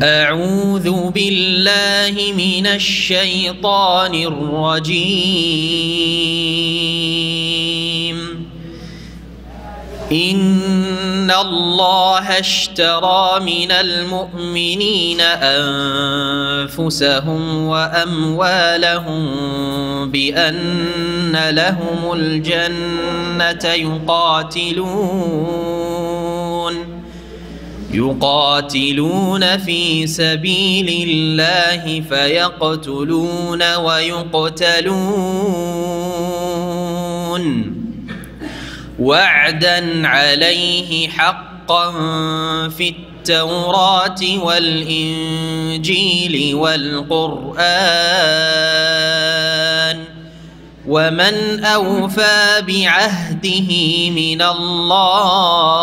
أعوذ بالله من الشيطان الرجيم. إن الله اشترى من المؤمنين أنفسهم وأموالهم بأن لهم الجنة يقاتلون في سبيل الله فيقتلون ويقتلون وعدا عليه حقا في التوراة والإنجيل والقرآن ومن أوفى بعهده من الله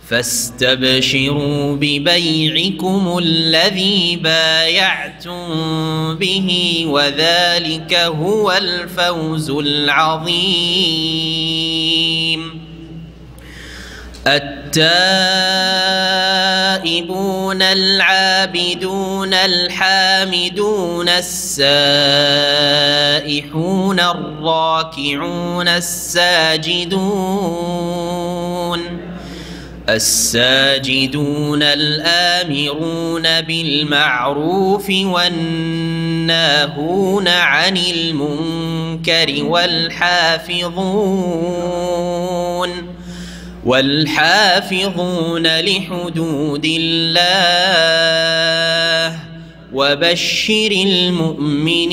فاستبشروا ببيعكم الذي بايعتم به وذلك هو الفوز العظيم. التائبون العابدون الحامدون السائحون الراكعون الساجدون الآمرون بالمعروف والناهون عن المنكر والحافظون لحدود الله وبشر المؤمنين.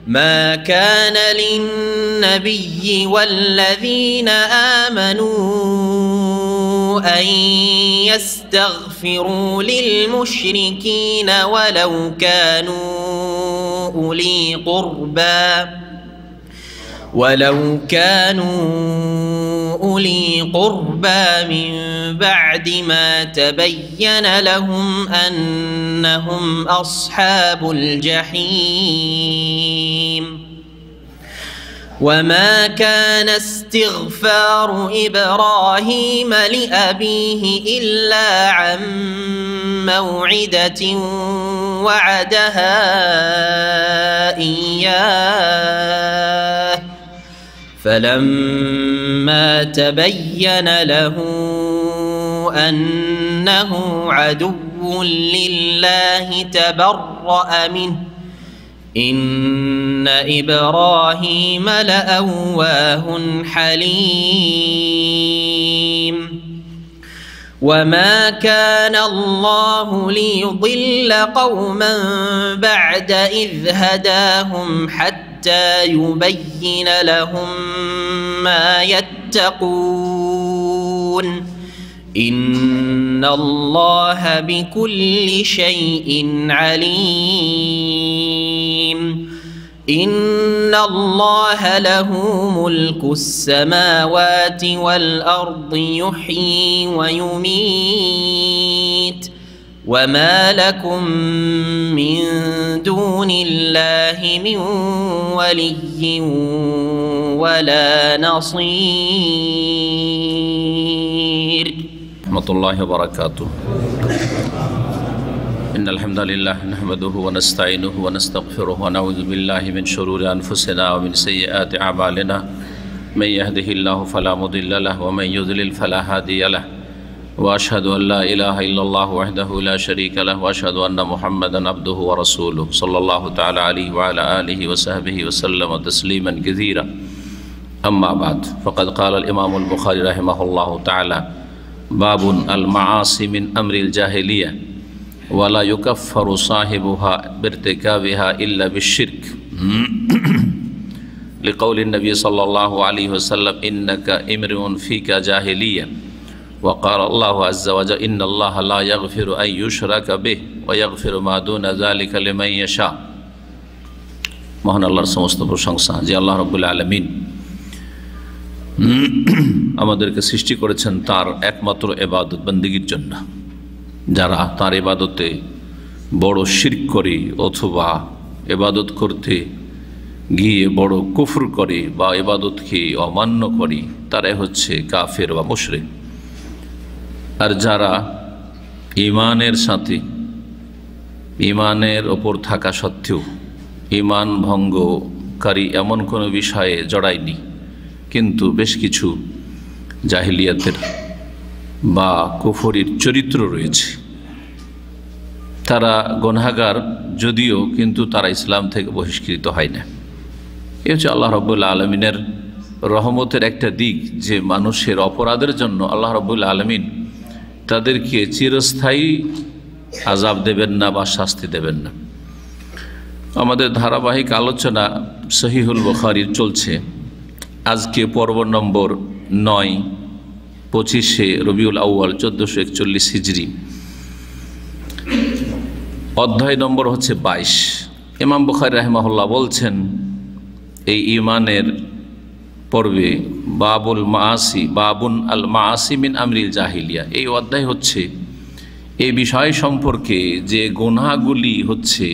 ما كان للنبي والذين آمنوا أن يستغفروا للمشركين ولو كانوا أولي قربى من بعد ما تبين لهم أنهم أصحاب الجحيم. وما كان استغفار إبراهيم لأبيه إلا عن موعدة وعدها إياه فلما تبين له أنه عدو لله تبرأ منه إن إبراهيم لأواه حليم. وما كان الله ليضل قوما بعد إذ هداهم حتى يبين لهم ما يتقون إن الله بكل شيء عليم. إن الله له ملك السماوات والأرض يحيي ويميت وما لكم من دون الله من ولي ولا نصير. ورحمة الله وبركاته. إن الحمد لله نحمده ونستعينه ونستغفره ونعوذ بالله من شرور أنفسنا ومن سيئات أعمالنا من يهده الله فلا مضل له ومن يضلل فلا هادي له وأشهد أن لا إله إلا الله وحده لا شريك له وأشهد أن محمدا عبده ورسوله صلى الله تعالى عليه وعلى آله وصحبه وسلم تسليما كثيرا. أما بعد فقد قال الإمام البخاري رحمه الله تعالى: باب المعاصي من أمر الجاهلية ولا يكفر صاحبها بارتكابها إلا بالشرك لقول النبي صلى الله عليه وسلم: إنك امرؤ فيك جاهلية. وقال الله عز وجل: إن الله لا يغفر أن يشرك به ويغفر ما دون ذلك لمن يشاء। মহান আল্লাহর সমস্ত প্রশংসা যে আল্লাহ রাব্বুল আলামিন আমাদেরকে সৃষ্টি করেছেন তার একমাত্র ইবাদত বندگির জন্য। যারা তার ইবাদতে বড় শিরক করে অথবা ইবাদত করতে গিয়ে বড় কুফর করে বা ইবাদতকে অমান্য করে তারাই হচ্ছে কাফের বা মুশরিক। আর যারা ঈমানের সাথে, ঈমানের ওপর থাকা সত্ত্বেও ঈমান ভঙ্গকারী এমন কোনো বিষয়ে জড়ায়নি, কিন্তু বেশ কিছু জাহিলিয়াতের বা কুফরির চরিত্র রয়েছে, তারা গুনাহগার যদিও, কিন্তু তারা ইসলাম থেকে বহিষ্কৃত হয় না। এ হচ্ছে আল্লাহ রাব্বুল আলামিনের রহমতের একটা দিক, যে মানুষের অপরাধের জন্য আল্লাহ রাব্বুল আলামিন তাদেরকে চিরস্থায়ী আযাব দেবেন না বা শাস্তি দেবেন না। আমাদের ধারাবাহিক আলোচনা সহিহুল বুখারীর চলছে। আজকে পর্ব নম্বর 9, 25শে রবিউল আউয়াল 1441 হিজরি, অধ্যায় নম্বর হচ্ছে 22। ইমাম বুখারী রাহিমাহুল্লাহ বলছেন এই ঈমানের পর্বে বাবুল মাআসি, বাবুন আল মাআসি মিন আমরিল জাহিলিয়া, এই অধ্যায় হচ্ছে এই বিষয় সম্পর্কে যে গুনাহগুলি হচ্ছে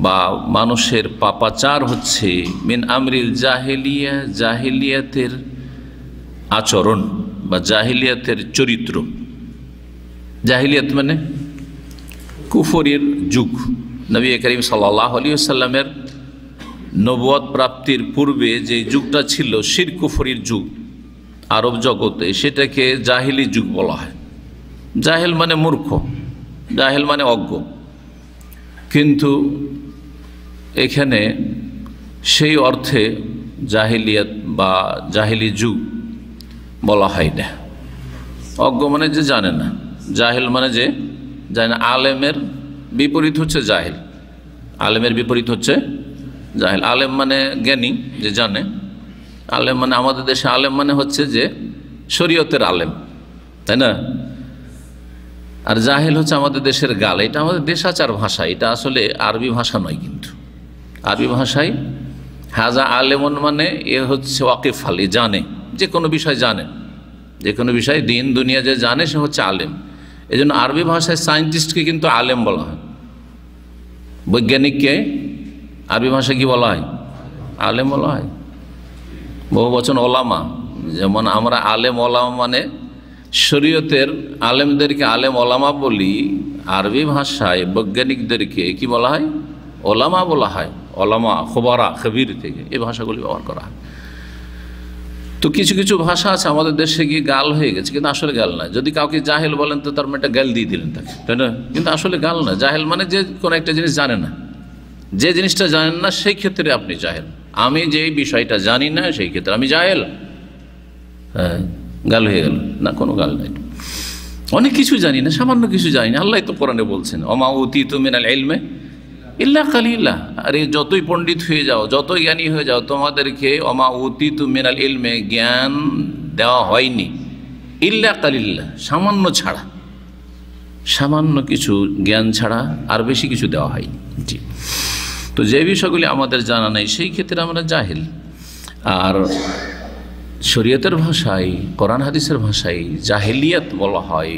বা মানুষের পাপাচার হচ্ছে মিন আমরিল জাহিলিয়া, জাহিলিয়াতের আচরণ বা জাহিলিয়াতের চরিত্র। জাহিলিয়াত মানে কুফরির যুগ। নবী করিম সাল্লাল্লাহু আলাইহি ওয়াসাল্লামের নবুয়ত প্রাপ্তির পূর্বে যে যুগটা ছিল শিরক কুফরির যুগ আরব জগতে, সেটাকে জাহিলি যুগ বলা হয়। জাহেল মানে মূর্খ, জাহেল মানে অজ্ঞ, কিন্তু এখানে সেই অর্থে জাহিলিয়াত বা জাহিলি যুগ বলা হয় না। অজ্ঞ মানে যে জানে না, জাহেল মানে যে জানে না। আলেমের বিপরীত হচ্ছে জাহেল, আলেমের বিপরীত হচ্ছে জাহেল। আলেম মানে জ্ঞানী, যে জানে। আলেম মানে আমাদের দেশে আলেম মানে হচ্ছে যে শরীয়তের আলেম, তাই না? আর জাহেল হচ্ছে আমাদের দেশের গাল। এটা আমাদের দেশাচার ভাষা, এটা আসলে আরবি ভাষা নয়। কিন্তু আরবি ভাষায় হাজা আলেমন মানে এ হচ্ছে ওয়াকিফ আলী, জানে, যে কোনো বিষয় জানে, যে কোনো বিষয় দিন দুনিয়া যে জানে সে হচ্ছে আলেম। এই জন্য আরবি ভাষায় সায়েন্টিস্টকে কিন্তু আলেম বলা হয়। বৈজ্ঞানিককে আরবি ভাষায় কি বলা হয়? আলেম বলা হয়। বহু বচন ওলামা, যেমন আমরা আলেম ওলামা মানে শরীয়তের আলেমদেরকে আলেম ওলামা বলি, আরবি ভাষায় বৈজ্ঞানিকদেরকে কি বলা হয়? ওলামা বলা হয়। ওলামা খবরা খবির থেকে এই ভাষাগুলি ব্যবহার করা হয়। তো কিছু কিছু ভাষা আছে আমাদের দেশে গিয়ে গাল হয়ে গেছে, কিন্তু আসলে গাল না। যদি কাউকে জাহেল বলেন তো তার মানে একটা গাল দিয়ে দিলেন তাকে, তাই না? কিন্তু আসলে গাল না। জাহেল মানে যে কোনো একটা জিনিস জানে না, যে জিনিসটা জানেন না সেই ক্ষেত্রে আপনি জাহেল। আমি যে বিষয়টা জানি না সেই ক্ষেত্রে আমি জাহেল। হ্যাঁ, গাল হয়ে গেল না? কোনো গাল নাই। অনেক কিছু জানি না, সামান্য কিছু জানি না। আল্লাহ তো কোরআনে বলছেন ওমা উতীতু মিনাল ইলমি ইল্লা কালিলা। আরে যতই পণ্ডিত হয়ে যাও, যতই জ্ঞানী হয়ে যাও, তোমাদেরকে ওমা উতীতু মিনাল ইলমে, জ্ঞান দেওয়া হয়নি, ইল্লা কালিল্লা, সামান্য ছাড়া, সামান্য কিছু জ্ঞান ছাড়া আর বেশি কিছু দেওয়া হয়নি। জি, তো যে বিষয়গুলি আমাদের জানা নেই সেই ক্ষেত্রে আমরা জাহিল। আর শরীয়তের ভাষায়, কোরআন হাদিসের ভাষায় জাহিলিয়াত বলা হয়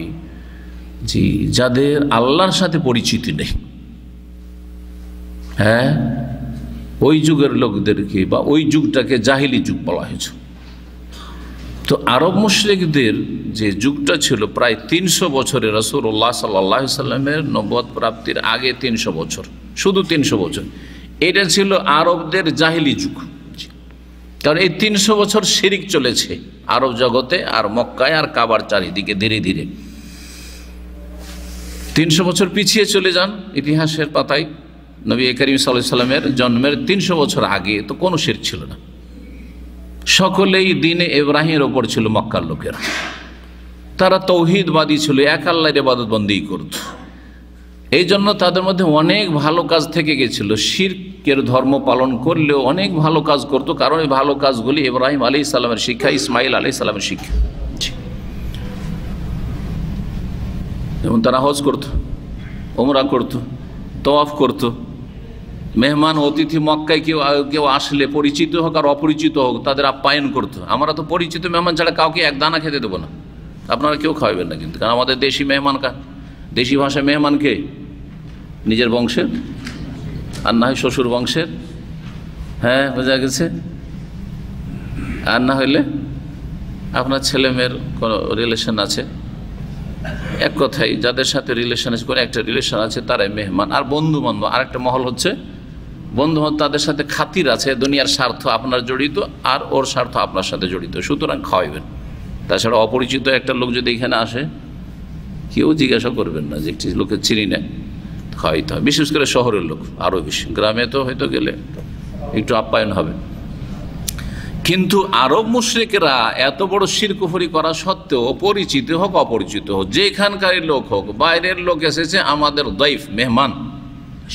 জি, যাদের আল্লাহর সাথে পরিচিতি নেই। হ্যাঁ, ওই যুগের লোকদেরকে বা ওই যুগটাকে জাহিলি যুগ বলা হয়েছে। তো আরব মুশরিকদের যে যুগটা ছিল প্রায় 300 বছরের, রাসূলুল্লাহ সাল্লাল্লাহু আলাইহি সাল্লামের নবুয়ত প্রাপ্তির আগে 300 বছর, শুধু 300 বছর, এটা ছিল আরবদের জাহিলি যুগ। কারণ এই 300 বছর শিরিক চলেছে আরব জগতে, আর মক্কায় আর কাবার চারিদিকে। ধীরে ধীরে 300 বছর পিছিয়ে চলে যান ইতিহাসের পাতায়, নবী করিম সাল্লাল্লাহু আলাইহি সাল্লামের জন্মের 300 বছর আগে তো কোনো শিরক ছিল না। সকলেই দিনে ইব্রাহিমের ওপর ছিল মক্কার লোকেরা। তারা তৌহিদবাদী ছিল, এক আল্লাহর ইবাদত বন্দেগী করত। এই জন্য তাদের মধ্যে অনেক ভালো কাজ থেকে গেছিল। শিরকের ধর্ম পালন করলেও অনেক ভালো কাজ করত, কারণ এই ভালো কাজগুলি ইব্রাহিম আলাইহিস সালামের শিক্ষা, ইসমাইল আলাইহিস সালামের শিক্ষা। যেমন তারা হজ করত, ওমরা করত, তওয়াফ করত, মেহমান অতিথি মক্কায় কেউ আসলে পরিচিত হোক আর অপরিচিত হোক তাদের আপ্যায়ন করতো। আমরা তো পরিচিত মেহমান ছাড়া কাউকে এক দানা খেতে দেবো না, আপনারা কেউ খাওয়াবেন না। কিন্তু কারণ আমাদের দেশি মেহমান, দেশি ভাষায় মেহমানকে নিজের বংশের, আর না হয় শ্বশুর বংশের, হ্যাঁ বোঝা গেছে, আর না হইলে আপনার ছেলে মেয়ের কোনো রিলেশন আছে, এক কথায় যাদের সাথে রিলেশন আছে, কোনো একটা রিলেশন আছে তারাই মেহমান। আর বন্ধু বান্ধব আরেকটা মহল হচ্ছে বন্ধু বান্ধব, তাদের সাথে খাতির আছে, দুনিয়ার স্বার্থ আপনার জড়িত আর ওর স্বার্থ আপনার সাথে জড়িত, সুতরাং খাওয়াইবেন। তাছাড়া অপরিচিত একটা লোক যদি এখানে আসে কেউ জিজ্ঞাসা করবেন না যে একটি লোকের চিনি না, খাওয়াইতে হয়। বিশেষ করে শহরের লোক আরও বেশি, গ্রামে তো হয়তো গেলে একটু আপ্যায়ন হবে। কিন্তু আরব মুশরিকরা এত বড় শিরক কুফরি করা সত্ত্বেও পরিচিত হোক অপরিচিত হোক, যেখানকারই লোক হোক, বাইরের লোক এসেছে আমাদের দইফ মেহমান,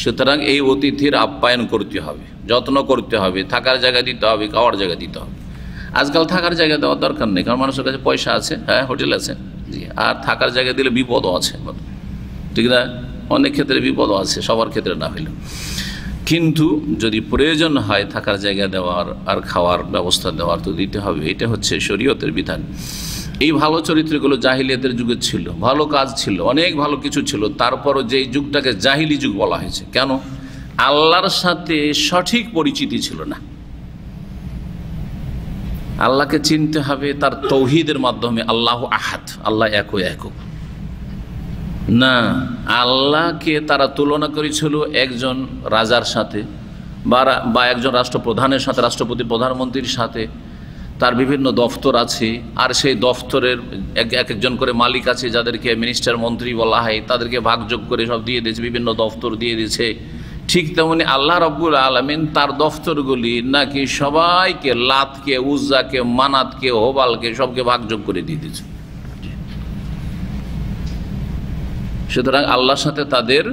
সুতরাং এই অতিথির আপ্যায়ন করতে হবে, যত্ন করতে হবে, থাকার জায়গা দিতে হবে, খাওয়ার জায়গা দিতে হবে। আজকাল থাকার জায়গা দেওয়ার দরকার নেই, কারণ মানুষের কাছে পয়সা আছে, হ্যাঁ হোটেল আছে, জি, আর থাকার জায়গা দিলে বিপদও আছে, ঠিক না? অনেক ক্ষেত্রে বিপদও আছে, সবার ক্ষেত্রে না হইলেও। কিন্তু যদি প্রয়োজন হয় থাকার জায়গা দেওয়ার আর খাওয়ার ব্যবস্থা দেওয়ার, তো দিতে হবে। এটা হচ্ছে শরীয়তের বিধান। এই ভালো চরিত্রগুলো জাহিলিয়াতের যুগে ছিল, ভালো কাজ ছিল, অনেক ভালো কিছু ছিল। তারপরও যে যুগটাকে জাহিলি যুগ বলা হয়েছে, কেন? আল্লাহর সাথে সঠিক পরিচিতি ছিল না। আল্লাহকে চিনতে হবে তার তৌহিদের মাধ্যমে, আল্লাহ আহাদ, আল্লাহ একই একক না। আল্লাহকে তারা তুলনা করেছিল একজন রাজার সাথে বা একজন রাষ্ট্রপ্রধানের সাথে, রাষ্ট্রপতি প্রধানমন্ত্রীর সাথে। তার বিভিন্ন দফতর আছে, আর সেই দফতরের এক একজন করে মালিক আছে, যাদেরকে মিনিস্টার মন্ত্রী বলা হয়, তাদেরকে ভাগযোগ করে সব দিয়ে দিয়েছে, বিভিন্ন দফতর দিয়ে দিয়েছে। ঠিক তেমনি আল্লাহ রাব্বুল আলামিন তার দফতরগুলি নাকি সবাইকে, লাতকে, উজ্জাকে, মানাতকে, হোবালকে সবকে ভাগযোগ করে দিয়ে দিয়েছে। সুতরাং আল্লাহর সাথে তাদের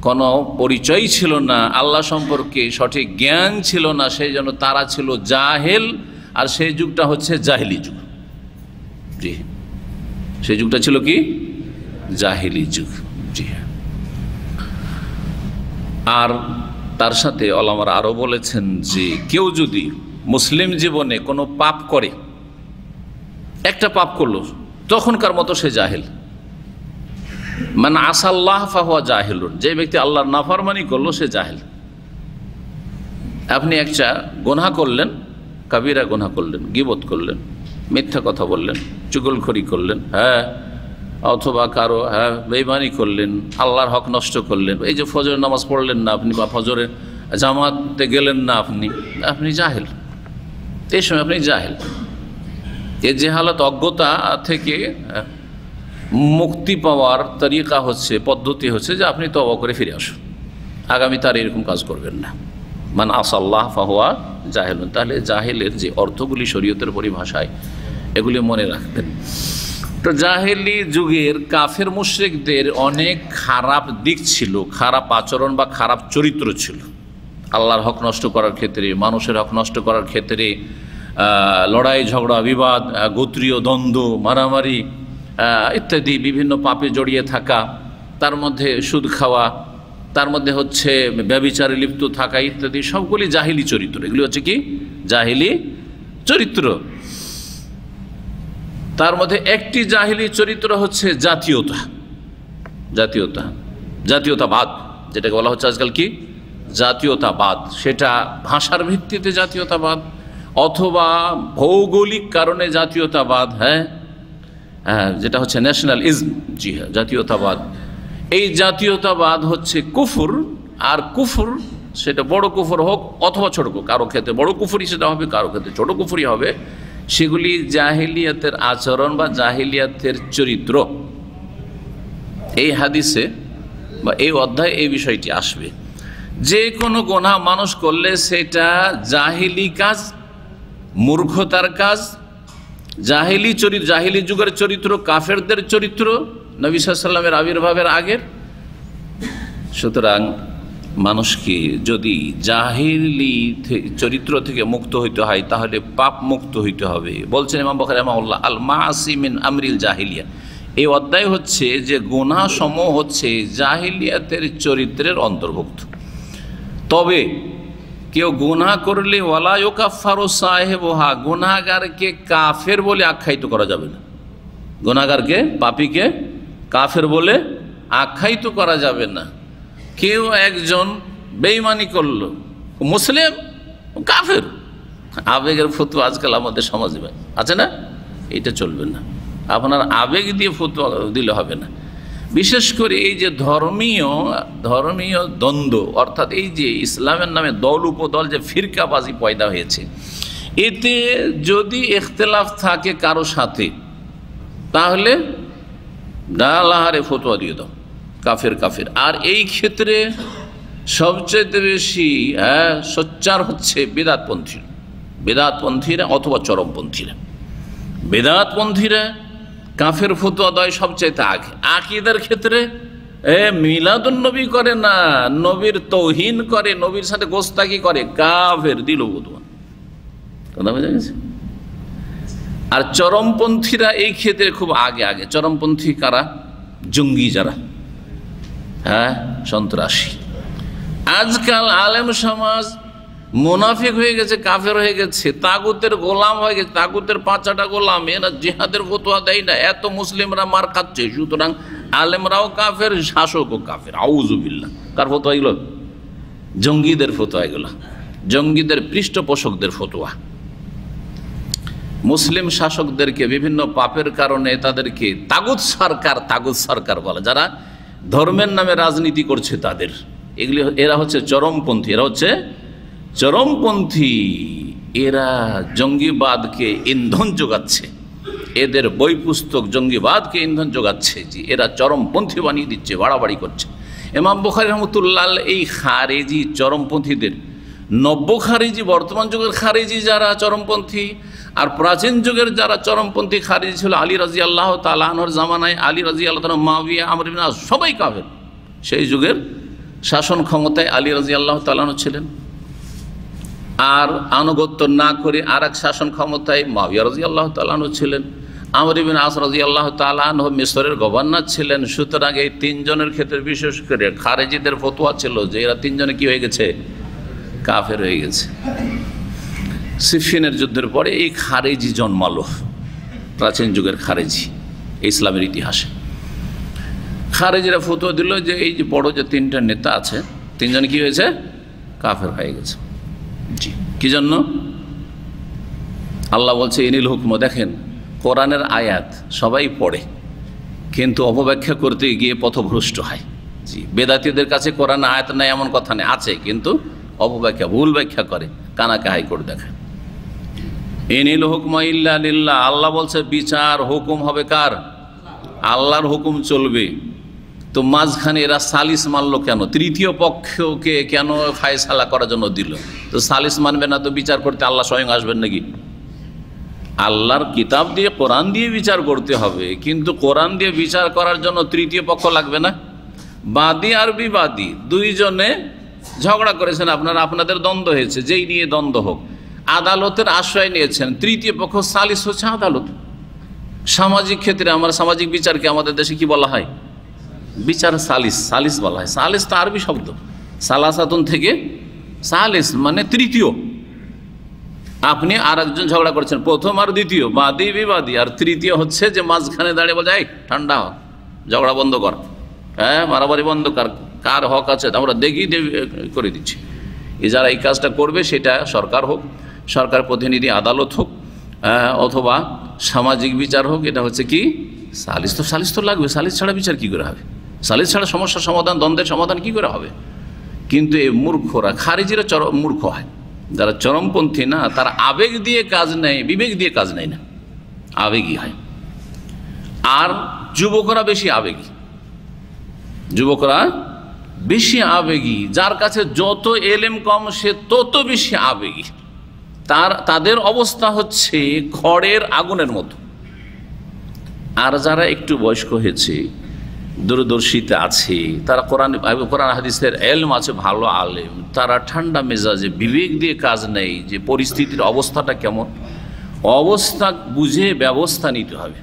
কোনো পরিচয় ছিল না, আল্লাহ সম্পর্কে সঠিক জ্ঞান ছিল না, সেই জন্য তারা ছিল জাহেল। আর সেই যুগটা হচ্ছে জাহিলি যুগ। জি, সেই যুগটা ছিল কি? জাহিলি যুগ। জি। আর তার সাথে ওলামারা আরও বলেছেন যে কেউ যদি মুসলিম জীবনে কোনো পাপ করে, একটা পাপ করলো, তখনকার মতো সে জাহেল। মানে আসাল্লাহ ফাহুয়া জাহিলুন, যে ব্যক্তি আল্লাহর নাফরমানি করলো সে জাহেল। আপনি একটা গুনাহ করলেন, কাবিরা গুনাহ করলেন, গীবত করলেন, মিথ্যা কথা বললেন, চুগলখড়ি করলেন, হ্যাঁ, অথবা কারো বেঈমানি করলেন, আল্লাহর হক নষ্ট করলেন। এই যে ফজরের নামাজ পড়লেন না আপনি, বা ফজরের জামাতে গেলেন না আপনি জাহেল। এই সময় আপনি জাহেল। এই জেহালত, অজ্ঞতা থেকে মুক্তি পাওয়ার তরিকা হচ্ছে, পদ্ধতি হচ্ছে যে আপনি তওবা করে ফিরে আসুন, আগামী তার এরকম কাজ করবেন না। মান আসাল্লাহ ফাহুয়া জাহেলুন। তাহলে জাহেলের যে অর্থগুলি শরীয়তের পরিভাষায়, এগুলি মনে রাখবেন। তো জাহেলি যুগের কাফের মুশরিকদের অনেক খারাপ দিক ছিল, খারাপ আচরণ বা খারাপ চরিত্র ছিল। আল্লাহর হক নষ্ট করার ক্ষেত্রে, মানুষের হক নষ্ট করার ক্ষেত্রে, লড়াই ঝগড়া বিবাদ, গোত্রীয় দ্বন্দ্ব, মারামারি ইত্যাদি বিভিন্ন পাপে জড়িয়ে থাকা, তার মধ্যে সুদ খাওয়া, তার মধ্যে হচ্ছে ব্যভিচারে লিপ্ত থাকা ইত্যাদি, সবগুলি জাহিলি চরিত্র। এগুলি হচ্ছে কি? জাহিলি চরিত্র। তার মধ্যে একটি জাহিলি চরিত্র হচ্ছে জাতীয়তাবাদ, যেটাকে বলা হচ্ছে আজকাল কি জাতীয়তাবাদ। সেটা ভাষার ভিত্তিতে জাতীয়তাবাদ, অথবা ভৌগোলিক কারণে জাতীয়তাবাদ, হ্যাঁ, যেটা হচ্ছে ন্যাশনালিজম। জি হ্যাঁ, জাতীয়তাবাদ। এই জাতীয়তাবাদ হচ্ছে কুফর। আর কুফর সেটা বড় কুফর হোক অথবা ছোট কুফর, কারো ক্ষেত্রে বড় কুফরই সেটা হবে, কারো ক্ষেত্রে ছোট কুফরই হবে। সেগুলি জাহিলিয়াতের আচরণ বা জাহিলিয়াতের চরিত্র। এই হাদিসে বা এই অধ্যায়ে এই বিষয়টি আসবে। যে কোনো গুনাহ মানুষ করলে সেটা জাহিলি কাজ, মূর্খতার কাজ, জাহিলি চরিত্র, জাহিলি যুগের চরিত্র, কাফেরদের চরিত্র, নবী সাল্লাল্লাহু আলাইহি ওয়াসাল্লামের আবির্ভাবের আগের। সুতরাং মানুষকে যদি জাহিলি চরিত্র থেকে মুক্ত হইতে হয়, তাহলে পাপ মুক্ত হইতে হবে। বলছেন ইমাম বুখারী রাহিমাহুল্লাহ, আল মাআসি মিন আমরিল জাহিলিয়া। এই অধ্যায় হচ্ছে যে গুনাহ সমূহ হচ্ছে জাহিলিয়াতের চরিত্রের অন্তর্ভুক্ত। তবে কেউ গুনাহ করলে ওয়ালা ইউকাফফারু সাহিবুহা, গুনাহগারকে কাফের বলে আখ্যায়িত করা যাবে না। গুনাহগারকে, পাপীকে কাফের বলে আখ্যায়িত করা যাবে না। কেউ একজন বেঈমানি করলো, মুসলিম, কাফের, আবেগের ফতোয়া আজকাল আমাদের সমাজে আছে না, এটা চলবে না। আপনার আবেগ দিয়ে ফতোয়া দিলে হবে না। বিশেষ করে এই যে ধর্মীয় দ্বন্দ্ব, অর্থাৎ এই যে ইসলামের নামে দল উপদল যে ফিরকাবাজি পয়দা হয়েছে, এতে যদি ইখতিলাফ থাকে কারো সাথে, তাহলে ডালাহারে ফতোয়া দিয়ে দাও, কাফের কাফের। আর এই ক্ষেত্রে সবচেয়ে বেশি সোচ্চার হচ্ছে বেদাতপন্থীরা অথবা চরমপন্থীরা। বেদাতপন্থীরা কাফের ফতোয়া দেয় সবচাইতে আগে। আকীদার ক্ষেত্রে মিলাদুন নবী করে না, নবীর তৌহিন করে, নবীর সাথে গোস্তাকি করে, কাফের দিল ফতোয়া। কথা বোঝা গেছে? আর চরমপন্থীরা এই ক্ষেত্রে খুব আগে। চরমপন্থী কারা? জঙ্গি যারা, সন্ত্রাসী। আজকাল আলেম সমাজ মুনাফিক হয়ে গেছে, কাফের হয়ে গেছে, তাগুতের গোলাম হয়ে গেছে, তাগুতের পাঁচাটা গোলাম। এরা জিহাদের ফতোয়া দেয় না, এত মুসলিমরা মার খাচ্ছে, সুতরাং আলেমরাও কাফের, শাসকও কাফের। আউযুবিল্লাহ। কার ফতোয়া এগুলো? জঙ্গিদের ফতোয়া এগুলো, জঙ্গিদের পৃষ্ঠপোষকদের ফতোয়া। মুসলিম শাসকদেরকে বিভিন্ন পাপের কারণে তাদেরকে তাগুত সরকার বলে, যারা ধর্মের নামে রাজনীতি করছে তাদের, এরা হচ্ছে চরমপন্থী। এরা জঙ্গিবাদকে ইন্ধন যোগাচ্ছে, এদের বই পুস্তক জঙ্গিবাদকে ইন্ধন যোগাচ্ছে। জি, এরা চরমপন্থী বানিয়ে দিচ্ছে, বাড়াবাড়ি করছে। ইমাম বুখারী রাহমাতুল্লাহ এই খারেজি চরমপন্থীদের, নব্য খারেজি, বর্তমান যুগের খারেজি যারা চরমপন্থী, আর প্রাচীন যুগের যারা চরমপন্থী খারেজি ছিল, আলী রাদিয়াল্লাহু তাআলা আনহুর জামানায়, আলী রাদিয়াল্লাহু তাআলা, মুআবিয়া, আমর ইবনে আস, সবাই কাফের। সেই যুগের শাসন ক্ষমতায় আলী রাদিয়াল্লাহু তাআলা আনহু ছিলেন, আর আনুগত্য না করে আর এক শাসন ক্ষমতায় মুআবিয়া রাদিয়াল্লাহু তাআলা আনহু ছিলেন, আমর ইবনে আস রাদিয়াল্লাহু তাআলা আনহু মিসরের গভর্নর ছিলেন। সুতরাং এই তিনজনের ক্ষেত্রে বিশেষ করে খারেজিদের ফতোয়া ছিল যে এরা তিনজনে কি হয়ে গেছে? কাফের হয়ে গেছে। সিফিনের যুদ্ধের পরে এই খারেজি জন্মালো, প্রাচীন যুগের খারেজি ইসলামের ইতিহাসে। খারেজিরা ফতোয়া দিল যে এই যে বড় যে তিনটা নেতা আছে, তিনজন কি হয়েছে? কাফের হয়ে গেছে। জি, কি জন্য? আল্লাহ বলছে ইনিল হুকম। দেখেন, কোরআনের আয়াত সবাই পড়ে, কিন্তু অপব্যাখ্যা করতে গিয়ে পথভ্রষ্ট হয়। জি, বেদাতীদের কাছে কোরআন আয়াত নাই এমন কথা নেই, আছে, কিন্তু অপব্যাখ্যা, ভুল ব্যাখ্যা করে, কানাকে হাইকোর্ট দেখেন। ইনিল হুকম ইল্লা লিল্লাহ। আল্লাহ বলছে বিচার হুকুম হবে কার? আল্লাহর হুকুম চলবে। তো মাঝখানে এরা সালিস মানলো কেন? তৃতীয় পক্ষকে কেন ফায়সালা করার জন্য দিল? তো সালিস মানবে না তো বিচার করতে আল্লাহ স্বয়ং আসবেন নাকি? আল্লাহর কিতাব দিয়ে, কোরআন দিয়ে বিচার করতে হবে, কিন্তু কোরআন দিয়ে বিচার করার জন্য তৃতীয় পক্ষ লাগবে না? বাদী আর বিবাদী দুইজনে ঝগড়া করেছেন, আপনাদের দ্বন্দ্ব হয়েছে, যেই নিয়ে দ্বন্দ্ব হোক, আদালতের আশ্রয় নিয়েছেন, তৃতীয় পক্ষ সালিস হচ্ছে আদালত। সামাজিক ক্ষেত্রে আমরা সামাজিক বিচারকে আমাদের দেশে কি বলা হয়? বিচার সালিস বলা হয়। সালিস তো আরবি শব্দ, সালাসাতুন থেকে সালিস মানে তৃতীয়। আপনি আর একজন ঝগড়া করছেন, প্রথম আর দ্বিতীয়, বাদী বিবাদী, আর তৃতীয় হচ্ছে যে মাঝখানে দাঁড়িয়ে বলে, এই ঠান্ডা হ, ঝগড়া বন্ধ কর, মারামারি বন্ধ কর, কার হক আছে আমরা দেখি করে দিচ্ছি। যারা এই কাজটা করবে সেটা সরকার হোক, সরকার প্রতিনিধি আদালত হোক, অথবা সামাজিক বিচার হোক, এটা হচ্ছে কি সালিস তো লাগবে। সালিস ছাড়া বিচার কি করে হবে? সালিস ছাড়া সমস্যার সমাধান, দ্বন্দ্বের সমাধান কি করে হবে? কিন্তু এই মূর্খরা, খারিজিরা মূর্খ হয়, যারা চরমপন্থী না, তারা আবেগ দিয়ে কাজ নেয়, বিবেক দিয়ে কাজ নেয় না, আবেগী হয়। আর যুবকরা বেশি আবেগী, যার কাছে যত এলেম কম সে তত বেশি আবেগী। তাদের অবস্থা হচ্ছে খড়ের আগুনের মতো। আর যারা একটু বয়স্ক হয়েছে, দূরদর্শিতা আছে, তারা কোরআন হাদিসের এলম আছে, ভালো আলেম, তারা ঠান্ডা মেজাজে বিবেক দিয়ে কাজ নেই যে পরিস্থিতির অবস্থাটা কেমন, অবস্থা বুঝে ব্যবস্থা নিতে হবে।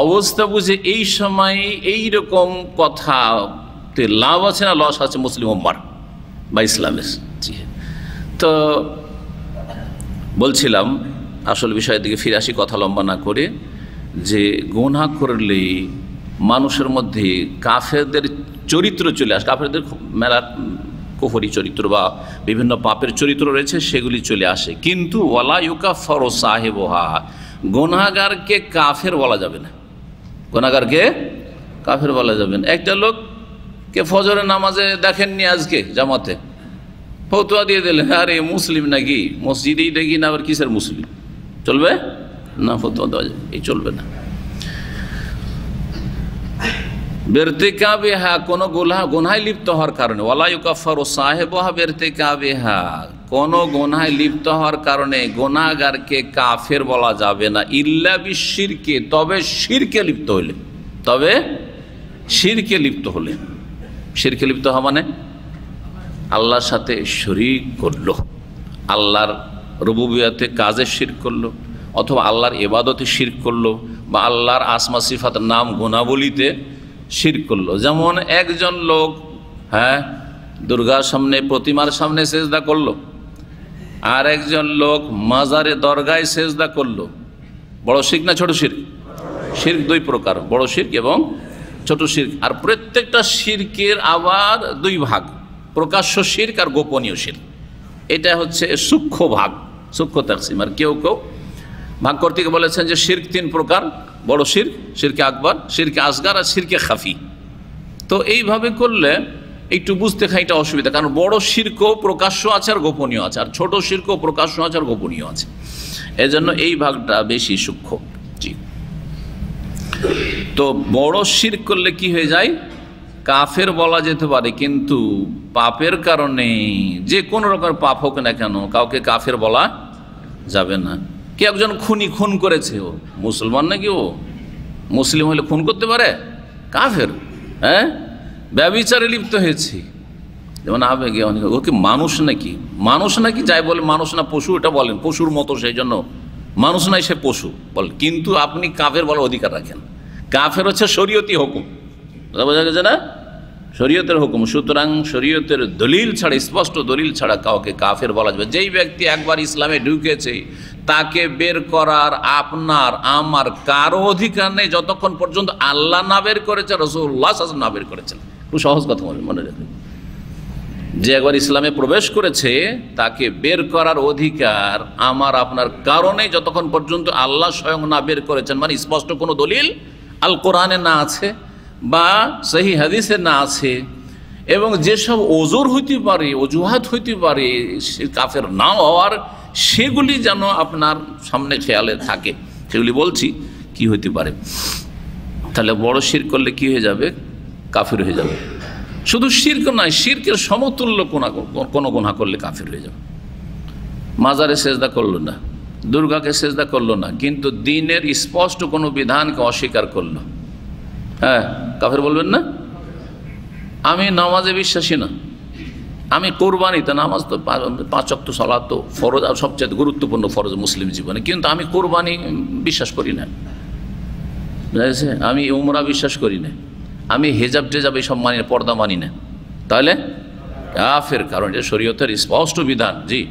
অবস্থা বুঝে এই সময় এই রকম কথাতে লাভ আছে না লস আছে মুসলিম উম্মার বা ইসলামের। জি, তো বলছিলাম আসল বিষয়ের দিকে ফিরে আসি, কথা লম্বা না করে, যে গুনাহ করলে মানুষের মধ্যে কাফেরদের চরিত্র চলে আসে। কাফেরদের মেলা কুফরি চরিত্র বা বিভিন্ন পাপের চরিত্র রয়েছে, সেগুলি চলে আসে। কিন্তু ওয়ালা ইউকাফারু সাহিবুহা, গুনাহগারকে কাফের বলা যাবে না, গুনাহগারকে কাফের বলা যাবে না। একটা লোককে ফজরের নামাজে দেখেননি আজকে জামাতে, ফতোয়া দিয়ে দিলেন আরে মুসলিম নাকি, মসজিদেই দেখি না, আবার কিসের মুসলিম, চলবে না? ফতোয়া দেওয়া যাবে, এই চলবে না। বেরতেকাবেহা, কোনো গুনাহে লিপ্ত হওয়ার কারণে, ওয়ালা ইউকাফারু সাহিবুহা বেরতেকাবেহা, কোনো গুনাহে লিপ্ত হওয়ার কারণে গুনাহগারকে কাফের বলা যাবে না, ইল্লা বিশিরকে, তবে শিরকে লিপ্ত হলে, তবে শিরকে লিপ্ত হলে। শিরকে লিপ্ত হওয়া মানে আল্লাহর সাথে শরীক করলো, আল্লাহর রুবুবিয়তে কাজে শিরক করলো, অথবা আল্লাহর ইবাদতে শিরক করলো, বা আল্লাহর আসমা সিফাত নাম গুণাবলীতে শিরক করলো। যেমন একজন লোক দুর্গার সামনে, প্রতিমার সামনে সেজদা করলো, আর একজন লোক মাজারে দরগায় সেজদা করলো। বড় শিরক না ছোট শিরক? শিরক দুই প্রকার, বড় শিরক এবং ছোট শিরক। আর প্রত্যেকটা শিরকের আবার দুই ভাগ, প্রকাশ্য শিরক আর গোপনীয় শিরক। এটা হচ্ছে সূক্ষ্ম ভাগ, সূক্ষ্ম তাকসিম। আর কেউ কেউ ভাগ করতে গিয়ে বলেছেন যে শিরক তিন প্রকার, বড় শিরক, শিরকে আকবর, শিরকে আসগার আর শিরকে খাফি। তো এইভাবে করলে একটু বুঝতে খাইটা অসুবিধা, কারণ বড় শিরকও প্রকাশ্য আছে আর গোপনীয় আছে, আর ছোট শিরকও প্রকাশ্য আছে আর গোপনীয় আছে। এজন্য এই ভাগটা বেশি সূক্ষ্ম। জি, তো বড় শিরক করলে কি হয়ে যায়? কাফের বলা যেতে পারে, কিন্তু পাপের কারণে, যে কোনো রকম পাপ হোক না কেন, কাউকে কাফের বলা যাবে না। কে একজন খুন করেছে, ও মুসলমান নাকি? ও মুসলিম হলে খুন করতে পারে? কাফের। ব্যভিচারে লিপ্ত হয়েছে, যেমন আবেগে অনেক, ও কি মানুষ নাকি? মানুষ নাকি যাই বলে, মানুষ না পশু, এটা বলেন পশুর মতো, সেই জন্য মানুষ নাই, সে পশু বল। কিন্তু আপনি কাফের বলার অধিকার রাখেন। কাফের হচ্ছে শরীয়তি হুকুম, বোঝা গেছে না? শরীয়তের হুকুম। সুতরাং শরীয়তের দলিল ছাড়া, স্পষ্ট দলিল ছাড়া কাউকে কাফের বলা যাবে। যেই ব্যক্তি একবার ইসলামে ঢুকেছে তাকে বের করার আপনার আমার কারো অধিকার নেই, যতক্ষণ পর্যন্ত আল্লাহ না বের করেছে, রাসূলুল্লাহ সাল্লাল্লাহু আলাইহি ওয়াসাল্লাম না বের করেছেন। খুব সহজ কথা মনে রাখবেন, যে একবার ইসলামে প্রবেশ করেছে তাকে বের করার অধিকার আমার আপনার কারণে, যতক্ষণ পর্যন্ত আল্লাহ স্বয়ং না বের করেছেন, মানে স্পষ্ট কোনো দলিল আল কোরআনে না আছে বা সহি হাদিসে না আছে, এবং যেসব ওজোর হইতে পারে, অজুহাত হইতে পারে কাফের না হওয়ার, সেগুলি যেন আপনার সামনে খেয়ালে থাকে। সেগুলি বলছি কি হইতে পারে। তাহলে বড় শিরক করলে কি হয়ে যাবে? কাফের হয়ে যাবে। শুধু শিরক নয়, শিরকের সমতুল্য কোনো গুনাহ করলে কাফের হয়ে যাবে। মাজারে সেজদা করলো না, দুর্গাকে সেজদা করলো না, কিন্তু দ্বীনের স্পষ্ট কোনো বিধানকে অস্বীকার করলো, কাফের বলবেন না? আমি নামাজে বিশ্বাসী না, আমি কোরবানিতে, নামাজ তো 5 ওয়াক্ত সালাত তো ফরজ, আর সবচেয়ে গুরুত্বপূর্ণ ফরজ মুসলিম জীবনে, কিন্তু আমি কোরবানি বিশ্বাস করি না, বুঝেছে? আমি উমরা বিশ্বাস করি না, আমি হেজাব টেজাব এইসব মানি না, পর্দা মানি না, তাহলে কাফের। কারণ এটা শরীয়তের স্পষ্ট বিধান। জি,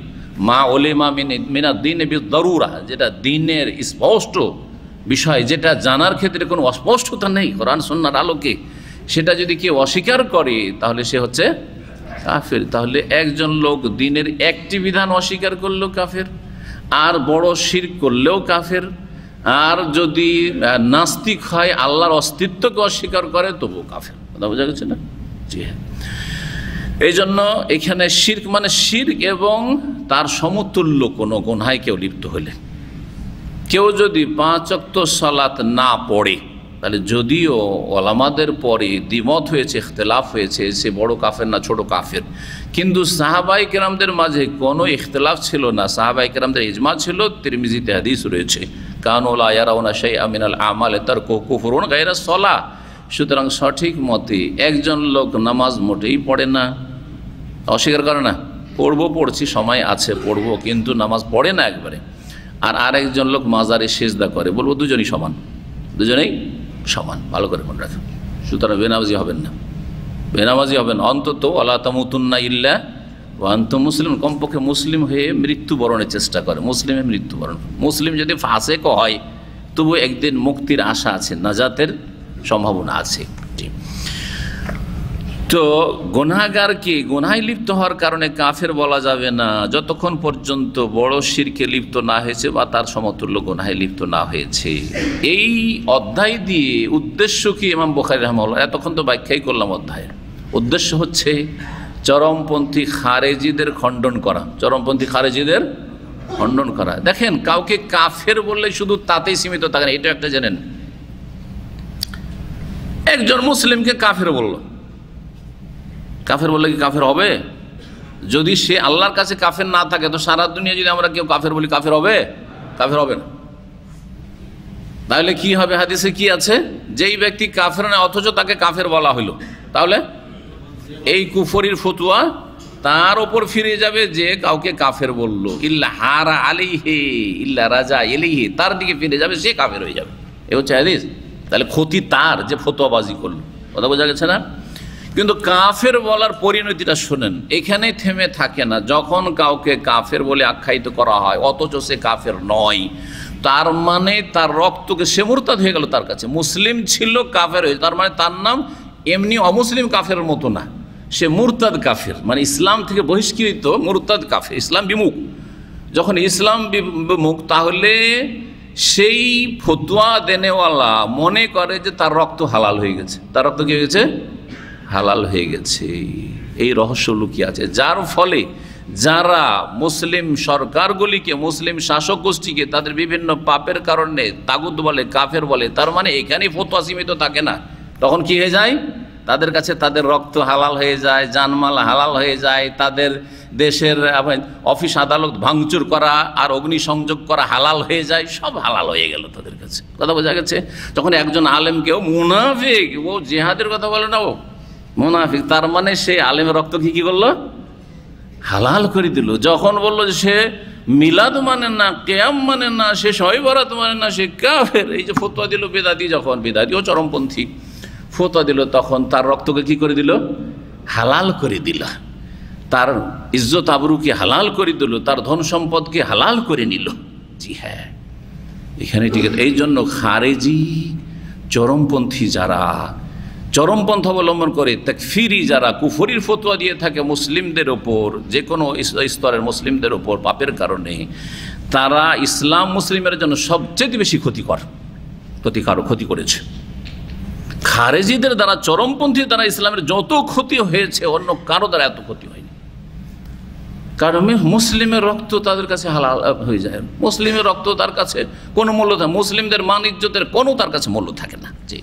মা ওলেমা মিনা দ্বীন বিদ-দারুরা, যেটা দ্বীনের স্পষ্ট বিষয়, যেটা জানার ক্ষেত্রে কোনো অস্পষ্টতা নেই কোরআন সুন্নাহর আলোকে, সেটা যদি কেউ অস্বীকার করে তাহলে সে হচ্ছে কাফের। তাহলে একজন লোক দ্বীনের একটি বিধান অস্বীকার করলেও কাফের, আর বড় শিরক করলেও কাফের, আর যদি নাস্তিক হয়, আল্লাহর অস্তিত্বকে অস্বীকার করে, তবুও কাফের। কথা বোঝা গেছে না? জি হ্যাঁ। এই জন্য এখানে শিরক মানে শিরক এবং তার সমতুল্য কোনো গুনাহে কেউ লিপ্ত হলে। কেউ যদি 5 ওয়াক্ত সালাত না পড়ে, তাহলে যদিও ওলামাদের পরে দ্বিমত হয়েছে, ইখতিলাফ হয়েছে, সে বড় কাফের না ছোট কাফের, কিন্তু সাহাবায়ে কেরামদের মাঝে কোনো ইখতিলাফ ছিল না। সাহাবায়ে কেরামদের ইজমা ছিল, তিরমিজিতে হাদিস রয়েছে, কানু লা ইয়ারাউনা শাইআম মিনাল আমালি তারকুহু কুফরুন গায়রা সলাহ। সুতরাং সঠিক মতে একজন লোক নামাজ মোটেই পড়ে না, অস্বীকার করে না, পড়ছি, সময় আছে পড়বো, কিন্তু নামাজ পড়ে না একবারে, আর আরেকজন লোক মাজারে সিজদা করে, বলবো দুজনই সমান, দুজনেই সমান। ভালো করে মনে রাখেন। সুতরাং বেনামাজি হবেন না, বেনামাজি হবেন অন্তত ওয়ালা তামুতুন্না ইল্লা ওয়া আনতুম মুসলিমুন, কমপক্ষে মুসলিম হয়ে মৃত্যুবরণের চেষ্টা করে। মুসলিমের মৃত্যুবরণ, মুসলিম যদি ফাসেক হয় তবু একদিন মুক্তির আশা আছে, নাজাতের সম্ভাবনা আছে। তো গুনাহগারকে গুনাহে লিপ্ত হওয়ার কারণে কাফের বলা যাবে না যতক্ষণ পর্যন্ত বড় শিরকে লিপ্ত না হয়েছে বা তার সমতুল্য গুনাহে লিপ্ত না হয়েছে। এই অধ্যায় দিয়ে উদ্দেশ্য কি ইমাম বুখারী রাহিমাহুল্লাহ, এতক্ষণ তো ব্যাখ্যাই করলাম অধ্যায়ের উদ্দেশ্য হচ্ছে চরমপন্থী খারেজিদের খণ্ডন করা, চরমপন্থী খারেজিদের খণ্ডন করা। দেখেন, কাউকে কাফের বললে শুধু তাতেই সীমিত থাকেন, এটা একটা জেনেন। একজন মুসলিমকে কাফের বলল, কাফের বললে কি কাফের হবে? যদি সে আল্লাহর কাছে কাফের না থাকে তো সারা দুনিয়া যদি আমরা কেউ কাফের বলি কাফের হবে? কাফের হবে না। তাহলে কি হবে? হাদিসে কি আছে? যেই ব্যক্তি কাফের না অথচ তাকে কাফের বলা হলো, তাহলে এই কুফরির ফতোয়া তার ওপর ফিরে যাবে যে কাউকে কাফের বলল। ইল্লা হারা আলাইহি ইল্লা রাজা ইলাইহি, তার দিকে ফিরে যাবে, সে কাফের হয়ে যাবে। এ হচ্ছে হাদিস। তাহলে ক্ষতি তার যে ফতোয়াবাজি করলো। কথা বোঝা গেছে না? কিন্তু কাফের বলার পরিণতিটা শোনেন, এখানে থেমে থাকে না। যখন কাউকে কাফের বলে আখ্যায়িত করা হয় অথচ সে কাফের নয়, তার মানে তার রক্তকে সে মুরতাদ হয়ে গেল। তার কাছে মুসলিম ছিল, কাফের হয়েছে, তার মানে তার নাম এমনি অমুসলিম কাফের মতো না, সে মুরতাদ কাফের, মানে ইসলাম থেকে বহিষ্কৃত মুরতাদ কাফের, ইসলাম বিমুখ। যখন ইসলাম বিমুখ, তাহলে সেই ফতোয়া দেনেওয়ালা মনে করে যে তার রক্ত হালাল হয়ে গেছে। তার রক্ত কি হয়ে গেছে? হালাল হয়ে গেছে। এই রহস্য লুকিয়ে আছে, যার ফলে যারা মুসলিম সরকারগুলিকে, মুসলিম শাসক গোষ্ঠীকে তাদের বিভিন্ন পাপের কারণে তাগুত বলে, কাফের বলে, তার মানে এখানেই ফতোয়া সীমিত থাকে না। তখন কি হয়ে যায়? তাদের কাছে তাদের রক্ত হালাল হয়ে যায়, জানমাল হালাল হয়ে যায়, তাদের দেশের অফিস আদালত ভাঙচুর করা আর অগ্নিসংযোগ করা হালাল হয়ে যায়, সব হালাল হয়ে গেল তাদের কাছে। কথা বোঝা গেছে? যখন একজন আলেমকেও মুনাফিক, ও জিহাদের কথা বলে না, ও মুনাফিক, তার মানে সে আলেমের রক্ত কি করলো? হালাল করে দিল। যখন বললো যে সে মিলাদ মানে না, কিয়াম মানে না, সে শবে বরাত মানে না, সে কাফের, এই যে ফতোয়া দিল বেদাতি, যখন বেদাতি ও চরমপন্থী ফতোয়া দিল, তখন তার রক্তকে কি করে দিল? হালাল করে দিল। তার ইজ্জত আবরুকে হালাল করে দিল, তার ধন সম্পদকে হালাল করে নিল। জি হ্যাঁ, এখানে ঠিক আছে। এই জন্য খারেজি চরমপন্থী যারা চরমপন্থা অবলম্বন করে, তাকফিরি যারা কুফরির ফতোয়া দিয়ে থাকে মুসলিমদের ওপর, যে কোনো স্তরের মুসলিমদের ওপর পাপের কারণে, তারা ইসলাম মুসলিমের জন্য সবচেয়ে বেশি ক্ষতি করেছে। খারেজিদের দ্বারা, চরমপন্থী দ্বারা ইসলামের যত ক্ষতি হয়েছে অন্য কারো দ্বারা এত ক্ষতি হয়নি। কারণ মুসলিমের রক্ত তাদের কাছে হালাল হয়ে যায়, মুসলিমের রক্ত তার কাছে কোনো মূল্য থাকে, মুসলিমদের মান ইজ্জতের কোনো তার কাছে মূল্য থাকে না। জি,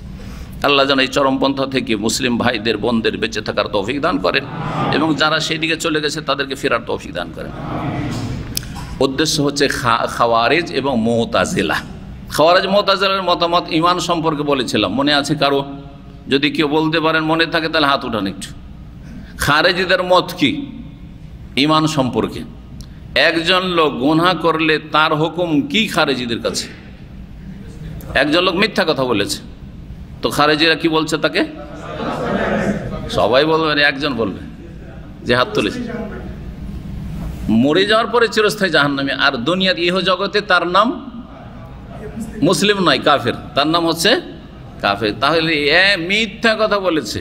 আল্লাহ যেন এই চরমপন্থা থেকে মুসলিম ভাইদের বোনদের বেঁচে থাকার তৌফিক দান করেন এবং যারা সেই দিকে চলে গেছে তাদেরকে ফেরার তৌফিক দান করেন। উদ্দেশ্য হচ্ছে খাওয়ারিজ এবং মুতাজিলা। খাওয়ারিজ মুতাজিলার মতামত ঈমান সম্পর্কে বলেছিলাম, মনে আছে কারো? যদি কেউ বলতে পারেন, মনে থাকে, তাহলে হাত উঠান একটু। খারেজিদের মত কি ঈমান সম্পর্কে? একজন লোক গুনাহ করলে তার হুকুম কি খারেজিদের কাছে? একজন লোক মিথ্যা কথা বলেছে, তো খারেজিরা কি বলছে তাকে? সবাই বলবেন, একজন বলবে যে হাত তুলেছে, মরে যাওয়ার পরে চিরস্থায়ী জাহান্নামী। আর দুনিয়ার ইহ জগতে তার নাম মুসলিম নয়, কাফের, তার নাম হচ্ছে কাফের। তাহলে মিথ্যা কথা বলেছে,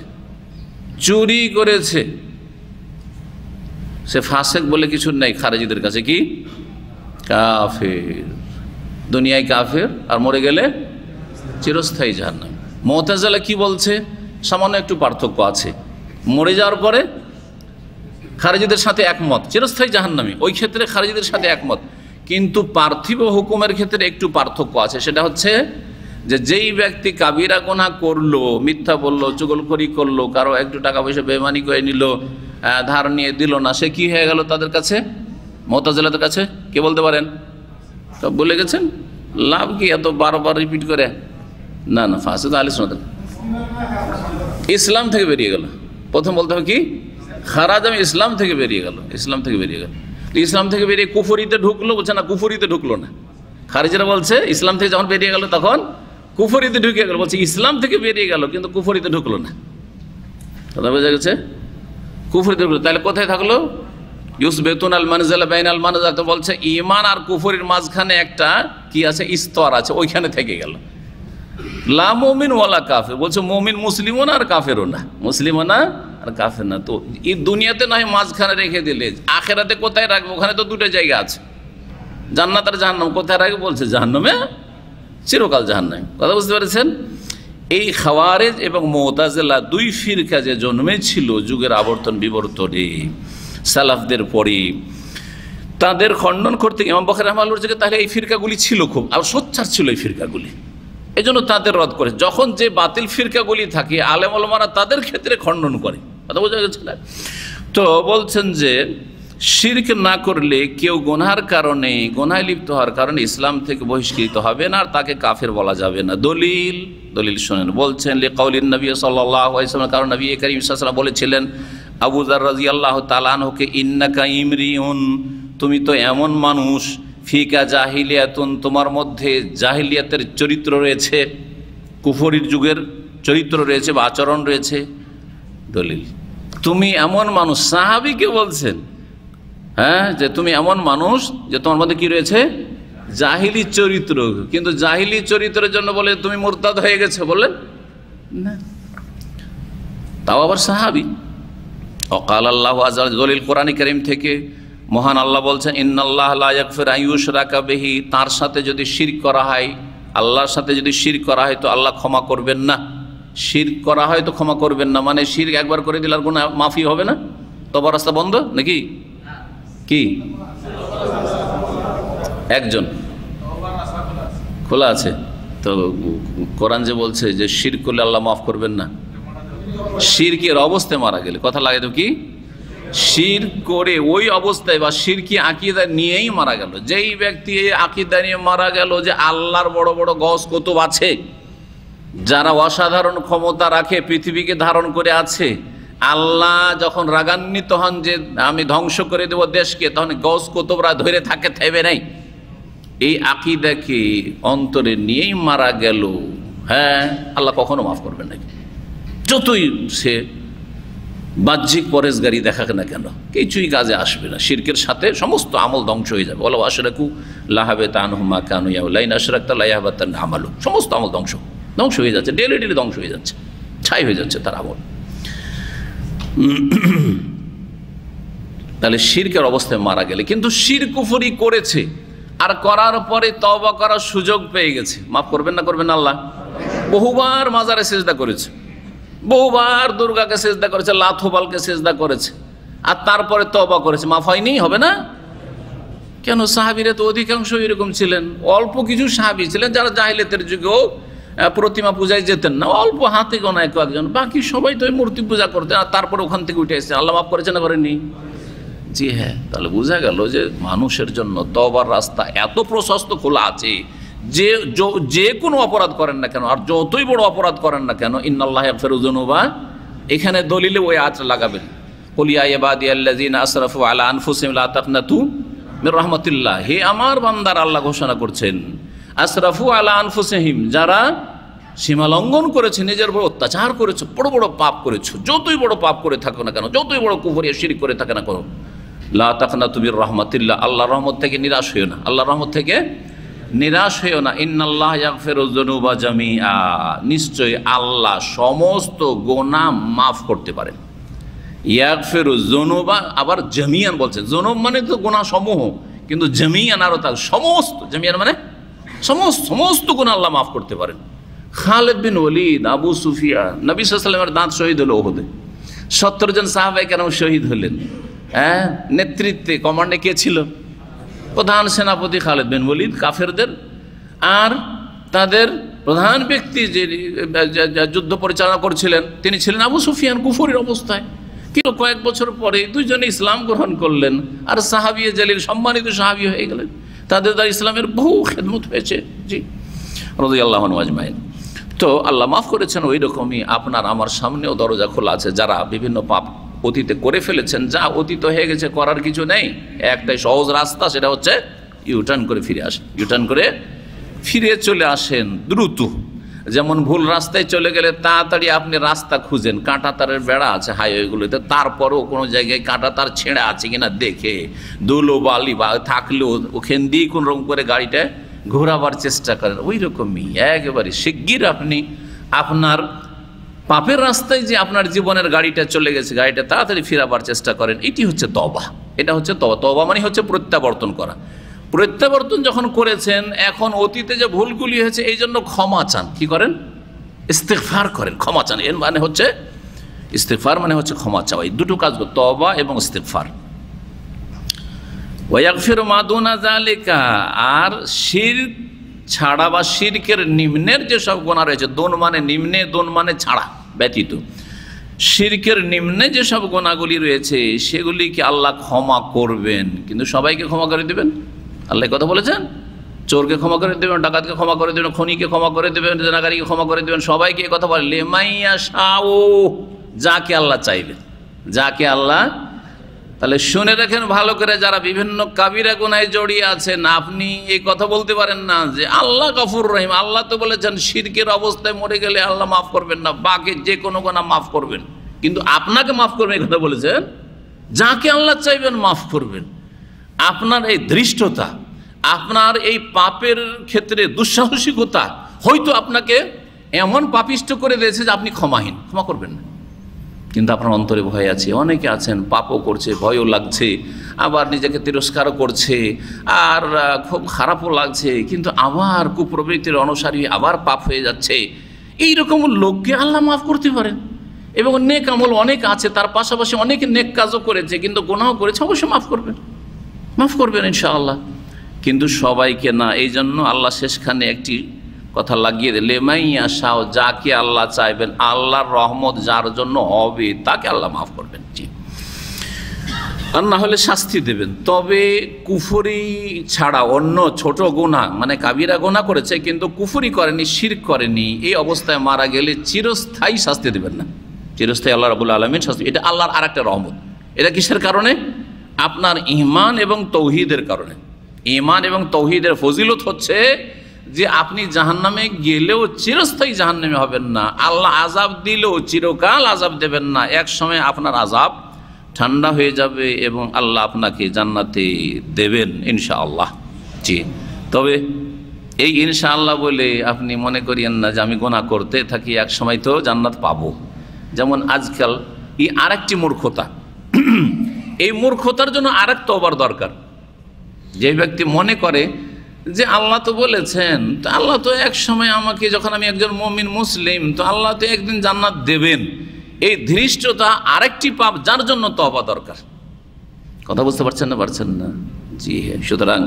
চুরি করেছে, সে ফাসেক বলে কিছু নেই খারেজিদের কাছে, কি কাফের, দুনিয়ায় কাফের, আর মরে গেলে চিরস্থায়ী জাহান্নামী। মুতাজিলা কি বলছে? সামান্য একটু পার্থক্য আছে। মরে যাওয়ার পরে খারেজিদের সাথে একমত, চিরস্থায়ী জাহান্নামী, ওই ক্ষেত্রে খারেজিদের সাথে একমত। কিন্তু পার্থিব হুকুমের ক্ষেত্রে একটু পার্থক্য আছে। সেটা হচ্ছে যে যেই ব্যক্তি কাবিরা গুনাহ করলো, মিথ্যা বললো, চুগলখড়ি করলো, কারো একটু টাকা পয়সা বেইমানি করে নিল, ধার নিয়ে দিল না, সে কি হয়ে গেল তাদের কাছে, মুতাজিলাদের কাছে? কে বলতে পারেন? সব বলে গেছেন, লাভ কি এত বারবার রিপিট করে? না না, ফাসিক আহলে সুন্নাত, ইসলাম থেকে বেরিয়ে গেল। প্রথম বলতে হবে কি? খারাজ, আমি ইসলাম থেকে বেরিয়ে গেল, ইসলাম থেকে বেরিয়ে গেল। ইসলাম থেকে বেরিয়ে কুফরিতে ঢুকলো, বলছে না কুফরিতে ঢুকলো না। খারিজিরা বলছে ইসলাম থেকে যখন বেরিয়ে গেল তখন কুফরিতে ঢুকে গেল, বলছে ইসলাম থেকে বেরিয়ে গেল কিন্তু কুফরিতে ঢুকলো না। কথা বোঝা গেছে? কুফরিতে ঢুকলো, তাহলে কোথায় থাকলো? ইউসবেতুন আল মানজালা বাইন আল মানজালা, তো বলছে ঈমান আর কুফরির মাঝখানে একটা কি আছে, স্তর আছে, ওইখানে থেকে গেল। লা মুমিন ওয়ালা কাফের, বলছে মুমিন মুসলিমও না আর কাফেরও না, মুসলিমও না আর আর কাফের না। তো এই দুনিয়াতে নয় মাঝখানে রেখে দিলে আখেরাতে কোথায় রাখবো? ওখানে তো দুটো জায়গা আছে, জান্নাত আর জাহান্নাম। কোথায় রাখবে বলছে? জাহান্নামে, চিরকাল জাহান্নামে। কথা বুঝতে পেরেছেন? এই খাওয়ারেজ এবং মুতাজিলা দুই ফিরকা যে জন্মেছিল যুগের আবর্তন বিবর্তনে সালাফদের পরে, তাদের খণ্ডন করতে ইমাম বুখারী রাহমাতুল্লাহ বলছে তাহলে এই ফিরকাগুলি ছিল খুব আর সোচ্চার ছিল এই ফিরকাগুলি, এই জন্য তাদের রদ করে। যখন যে বাতিল ফিরকাগুলি থাকে আলেম ওলামারা তাদের ক্ষেত্রে খণ্ডন করে। কথা বোঝা গেছে? তো বলছেন যে শিরক না করলে কেউ গুনার কারণে, গুনায় লিপ্ত হওয়ার কারণে ইসলাম থেকে বহিষ্কৃত হবে না, আর তাকে কাফের বলা যাবে না। দলিল শোনেন। বলছেন লিকাউলিন নবী সাল্লাল্লাহু আলাইহি ওয়াসাল্লাম, কারণ নবী করিম সাল্লাল্লাহু আলাইহি ওয়াসাল্লাম বলেছিলেন আবু যার রাদিয়াল্লাহু তাআলা আনহুকে, ইন্নাকা ইমরিউন, তুমি তো এমন মানুষ, ফিকা জাহিলিয়াতুন, তোমার মধ্যে জাহিলিয়াতের চরিত্র রয়েছে, কুফরির যুগের চরিত্র রয়েছে বা আচরণ রয়েছে। দলিল, তুমি এমন মানুষ, সাহাবীকে বলছেন, হ্যাঁ, যে তুমি এমন মানুষ যে তোমার মধ্যে কি রয়েছে? জাহিলি চরিত্র। কিন্তু জাহিলি চরিত্রের জন্য বলে তুমি মুরতাদ হয়ে গেছে বললেন না, তাও আবার সাহাবী। ওয়াকাল আল্লাহু আযজা ওয়া জাল্লা, দলিল কোরআন কারীম থেকে মহান আল্লাহ বলছেন, ইন্নাল্লাহা লা ইয়াগফিরু আন ইউশরাকা বিহি, তার সাথে যদি শিরক করা হয়, আল্লাহর সাথে যদি শিরক করা হয় তো আল্লাহ ক্ষমা করবেন না। শিরক করা হয় তো ক্ষমা করবেন না, মানে শিরক একবার করে দিলে আর গুনাহ মাফি হবে না? তওবার রাস্তা বন্ধ নাকি? কি একজন খোলা আছে? তো কোরআন যে বলছে যে শিরক করলে আল্লাহ মাফ করবেন না, শিরকের অবস্থায় মারা গেলে, কথা লাগে তো কি, শিরক করে ওই অবস্থায় বা শিরকি আকীদা নিয়েই মারা গেল, যেই ব্যক্তি এই আকীদা নিয়ে মারা গেল যে আল্লাহর বড় বড় গস কুতুব আছে, যারা অসাধারণ ক্ষমতা রাখে, পৃথিবীকে ধারণ করে আছে, আল্লাহ যখন রাগান্বিত হন যে আমি ধ্বংস করে দেব দেশকে, তখন গস কুতুবরা ধরে থাকে, থেমে নাই, এই আকীদাকে অন্তরে নিয়েই মারা গেল, হ্যাঁ, আল্লাহ কখনো মাফ করবেন না, যতই সে বাহ্যিক পরেশগারি দেখাক না কেন, কিছুই কাজে আসবে না। শিরকের সাথে সমস্ত আমল ধ্বংস হয়ে যাবে। ওয়ালাউ আশরাকু লাহাবিতা আনহুম মা কানু ইয়ামালুন, লাইন আশরাকতা লা ইয়াহবাতান্না আমালু, সমস্ত আমল ধ্বংস হয়ে যাচ্ছে, ডেলি ধ্বংস হয়ে যাচ্ছে, ছাই হয়ে যাচ্ছে তার আমল। তাহলে শিরকের অবস্থায় মারা গেলে, কিন্তু শিরক কুফরি করেছে আর করার পরে তওবা করার সুযোগ পেয়ে গেছে, মাফ করবেন না? করবেন না আল্লাহ? বহুবার মাজারে সিজদা করেছে, বহুবার দুর্গাকে সিজদা করেছে, লাথোবালকে সিজদা করেছে, আর তারপরে তওবা করেছে, মাফ হয়নি? হবে না কেন? সাহাবীরা তো অধিকাংশ এরকম ছিলেন। অল্প কিছু সাহাবী ছিলেন যারা জাহিলিয়াতের যুগেও প্রতিমা পূজায় যেতেন না, অল্প হাতে গোনা একজন, বাকি সবাই তো মূর্তি পূজা করতেন, আর তারপরে ওখান থেকে উঠে এসেছেন। আল্লাহ মাফ করেছেন না করেননি? জি হ্যাঁ। তাহলে বোঝা গেল যে মানুষের জন্য তওবার রাস্তা এত প্রশস্ত খোলা আছে, যে কোনো অপরাধ করেন না কেন, আর যতই বড় অপরাধ করেন না কেন, ইন্নাল্লাহা ইয়াগফিরু যুনুবা, এখানে দলিলে ওই আয়াত লাগাবেন, কুল ইয়া ইবাদিয়াল্লাযিনা আসরাফু আলা আনফুসিহিম লা তাকনাতু মির রাহমাতিল্লাহ, হে আমার বান্দার, আল্লাহ ঘোষণা করছেন, আসরাফু আলা আনফুসিহিম, যারা সীমা লঙ্ঘন করেছে, নিজের উপর অত্যাচার করেছে, বড় বড় পাপ করেছো, যতই বড় পাপ করে থাকো না কেন, যতই বড় কুফরি শিরক করে থাকে না কেন, লা তাকনাতু মির রাহমাতিল্লাহ, আল্লাহর রহমত থেকে নিরাশ হইও না, আল্লাহর রহমত থেকে নিরাশ হইও না। ইন্নাল্লাহা ইয়াগফিরু যুনুবা জামিআ, নিশ্চয়ই আল্লাহ সমস্ত গুনাহ মাফ করতে পারেন। ইয়াগফিরু যুনুবা, আবার জামিআন বলছে, যুনুব মানে তো গুনাহ সমূহ, কিন্তু জামিআন আরো তার সমস্ত, জামিআন মানে সমস্ত গুনাহ আল্লাহ মাফ করতে পারেন। খালিদ বিন ওয়ালিদ, আবু সুফিয়ান, নবী সাল্লাল্লাহু আলাইহি ওয়াসাল্লামের দাঁত শহীদ হলো ওহুদে, 70 জন সাহাবায়ে কেরাম শহীদ হলেন। হ্যাঁ, নেতৃত্বে কমান্ডে কে ছিল? প্রধান সেনাপতি খালিদ বিন ওয়ালিদ, কাফেরদের। আর তাদের প্রধান ব্যক্তি যে যুদ্ধ পরিচালনা করছিলেন তিনি ছিলেন আবু সুফিয়ান, কুফরির অবস্থায়। কিন্তু কয়েক বছর পরে দুইজনে ইসলাম গ্রহণ করলেন, আর সাহাবী জালিল, সম্মানিত সাহাবী হয়ে গেলেন। তাদের দ্বারা ইসলামের বহু খেদমত হয়েছে। জি, রাদিয়াল্লাহু আনহু আজমাইন। তো আল্লাহ মাফ করেছেন। ওই রকমই আপনার আমার সামনেও দরজা খোলা আছে, যারা বিভিন্ন পাপ অতীতে করে ফেলেছেন, যা অতীত হয়ে গেছে, করার কিছু নেই, একটাই সহজ রাস্তা, সেটা হচ্ছে ইউটার্ন করে ফিরে আসেন। ইউটার্ন করে ফিরে চলে আসেন দ্রুত। যেমন ভুল রাস্তায় চলে গেলে তাড়াতাড়ি আপনি রাস্তা খুঁজেন, কাঁটা তারের বেড়া আছে হাইওয়েগুলোতে, তারপরেও কোনো জায়গায় কাঁটা তার ছেঁড়া আছে কিনা দেখে, ধুলো বালি বা থাকলেও ওখান দিয়ে কোন রকম করে গাড়িটা ঘোরাবার চেষ্টা করেন। ওই রকমই একেবারে শিগগির আপনি আপনার পাপের রাস্তায় যে আপনার জীবনের গাড়িটা চলে গেছে, গাড়িটা তাড়াতাড়ি ফিরাবার চেষ্টা করেন, এটি হচ্ছে তওবা। এটা হচ্ছে তওবা। তওবা মানে হচ্ছে প্রত্যাবর্তন করা। প্রত্যাবর্তন যখন করেছেন, এখন অতীতে যে ভুলগুলি হয়েছে এই জন্য ক্ষমা চান। কি করেন? ইস্তেগফার করেন, ক্ষমা চান। এর মানে হচ্ছে ইস্তেগফার মানে হচ্ছে ক্ষমা চাওয়া। এই দুটো কাজ, তওবা এবং ইস্তেগফার। ওয়াগফিরু মা দুনা যালিকা, আর শিরক ছাড়া বা শিরকের নিম্নের যেসব গুনাহ রয়েছে, দুন মানে নিম্নে, দুন মানে ছাড়া, ব্যতীত, শিরকের নিম্নে যেসব গুনাহগুলি রয়েছে সেগুলিকে আল্লাহ ক্ষমা করবেন। কিন্তু সবাইকে ক্ষমা করে দেবেন? আল্লাহ কথা বলেছেন, চোরকে ক্ষমা করে দেবেন, ডাকাতকে ক্ষমা করে দেবেন, খনিকে ক্ষমা করে দেবেন, জেনাকারীকে ক্ষমা করে দেবেন, সবাইকে কথা বলে লিমাইয়া শাও, যাকে আল্লাহ চাইবেন, যাকে আল্লাহ। তাহলে শুনে রাখেন ভালো করে, যারা বিভিন্ন কাবিরা গুনাহে জড়িয়ে আছেন, আপনি এই কথা বলতে পারেন না যে আল্লাহ গফুর রহিম। আল্লাহ তো বলেছেন শিরকের অবস্থায় মরে গেলে আল্লাহ মাফ করবেন না, বাকি যে কোনো গুনাহ মাফ করবেন, কিন্তু আপনাকে মাফ করবেন এই কথা বলেছেন। যাকে আল্লাহ চাইবেন মাফ করবেন। আপনার এই ধৃষ্টতা, আপনার এই পাপের ক্ষেত্রে দুঃসাহসিকতা হয়তো আপনাকে এমন পাপিষ্ট করে দিয়েছে যে আপনি ক্ষমাহীন, ক্ষমা করবেন না। কিন্তু আপনার অন্তরে ভয় আছে। অনেকে আছেন পাপও করছে, ভয়ও লাগছে, আবার নিজেকে তিরস্কারও করছে, আর খুব খারাপও লাগছে, কিন্তু আবার কুপ্রবৃত্তির অনুসারী আবার পাপ হয়ে যাচ্ছে। এইরকম লোককে আল্লাহ মাফ করতে পারেন। এবং নেক আমল অনেক আছে, তার পাশাপাশি অনেকে নেক কাজও করেছে, কিন্তু গুনাহ করেছে, অবশ্যই মাফ করবেন, মাফ করবেন ইনশাআল্লাহ। কিন্তু সবাইকে না। এই জন্য আল্লাহ শেষখানে একটি কথা লাগিয়ে দিলে, মাইয়া শাহ, যাকে আল্লাহ চাইবেন, আল্লাহর রহমত যার জন্য হবে তাকে আল্লাহ মাফ করবেন। জি, আর না হলে শাস্তি দেবেন। তবে কুফরি ছাড়া অন্য ছোট গুনাহ, মানে কাবিরা গুনাহ করেছে কিন্তু কুফরি করেনি, শিরক করেনি, এই অবস্থায় মারা গেলে চিরস্থায়ী শাস্তি দেবেন না। চিরস্থায়ী আল্লাহ রাব্বুল আলামিন শাস্তি। এটা আল্লাহর আর একটা রহমত। এটা কিসের কারণে? আপনার ঈমান এবং তৌহিদের কারণে। ঈমান এবং তৌহিদের ফজিলত হচ্ছে যে আপনি জাহান্নামে গেলেও চিরস্থায়ী জাহান্নামে হবেন না। আল্লাহ আযাব দিলেও চিরকাল আযাব দেবেন না। এক সময় আপনার আযাব ঠান্ডা হয়ে যাবে এবং আল্লাহ আপনাকে জান্নাতে দেবেন ইনশাআল্লাহ। জি, তবে এই ইনশাআল্লাহ বলে আপনি মনে করিয়েন না যে আমি গুনাহ করতে থাকি এক সময় তো জান্নাত পাবো। যেমন আজকাল এই আরেকটি মূর্খতা, এই মূর্খতার জন্য আরেক তওবার দরকার। যে ব্যক্তি মনে করে যে আল্লাহ তো বলেছেন, তো আল্লাহ তো এক সময় আমাকে, যখন আমি একজন মুমিন মুসলিম, তো আল্লাহ তো একদিন জান্নাত দেবেন। এই ধৃষ্টতা আরেকটি পাপ, যার জন্য তওবা দরকার। কথা বুঝতে পারছেন না? পারছেন না? জি হ্যাঁ। সুতরাং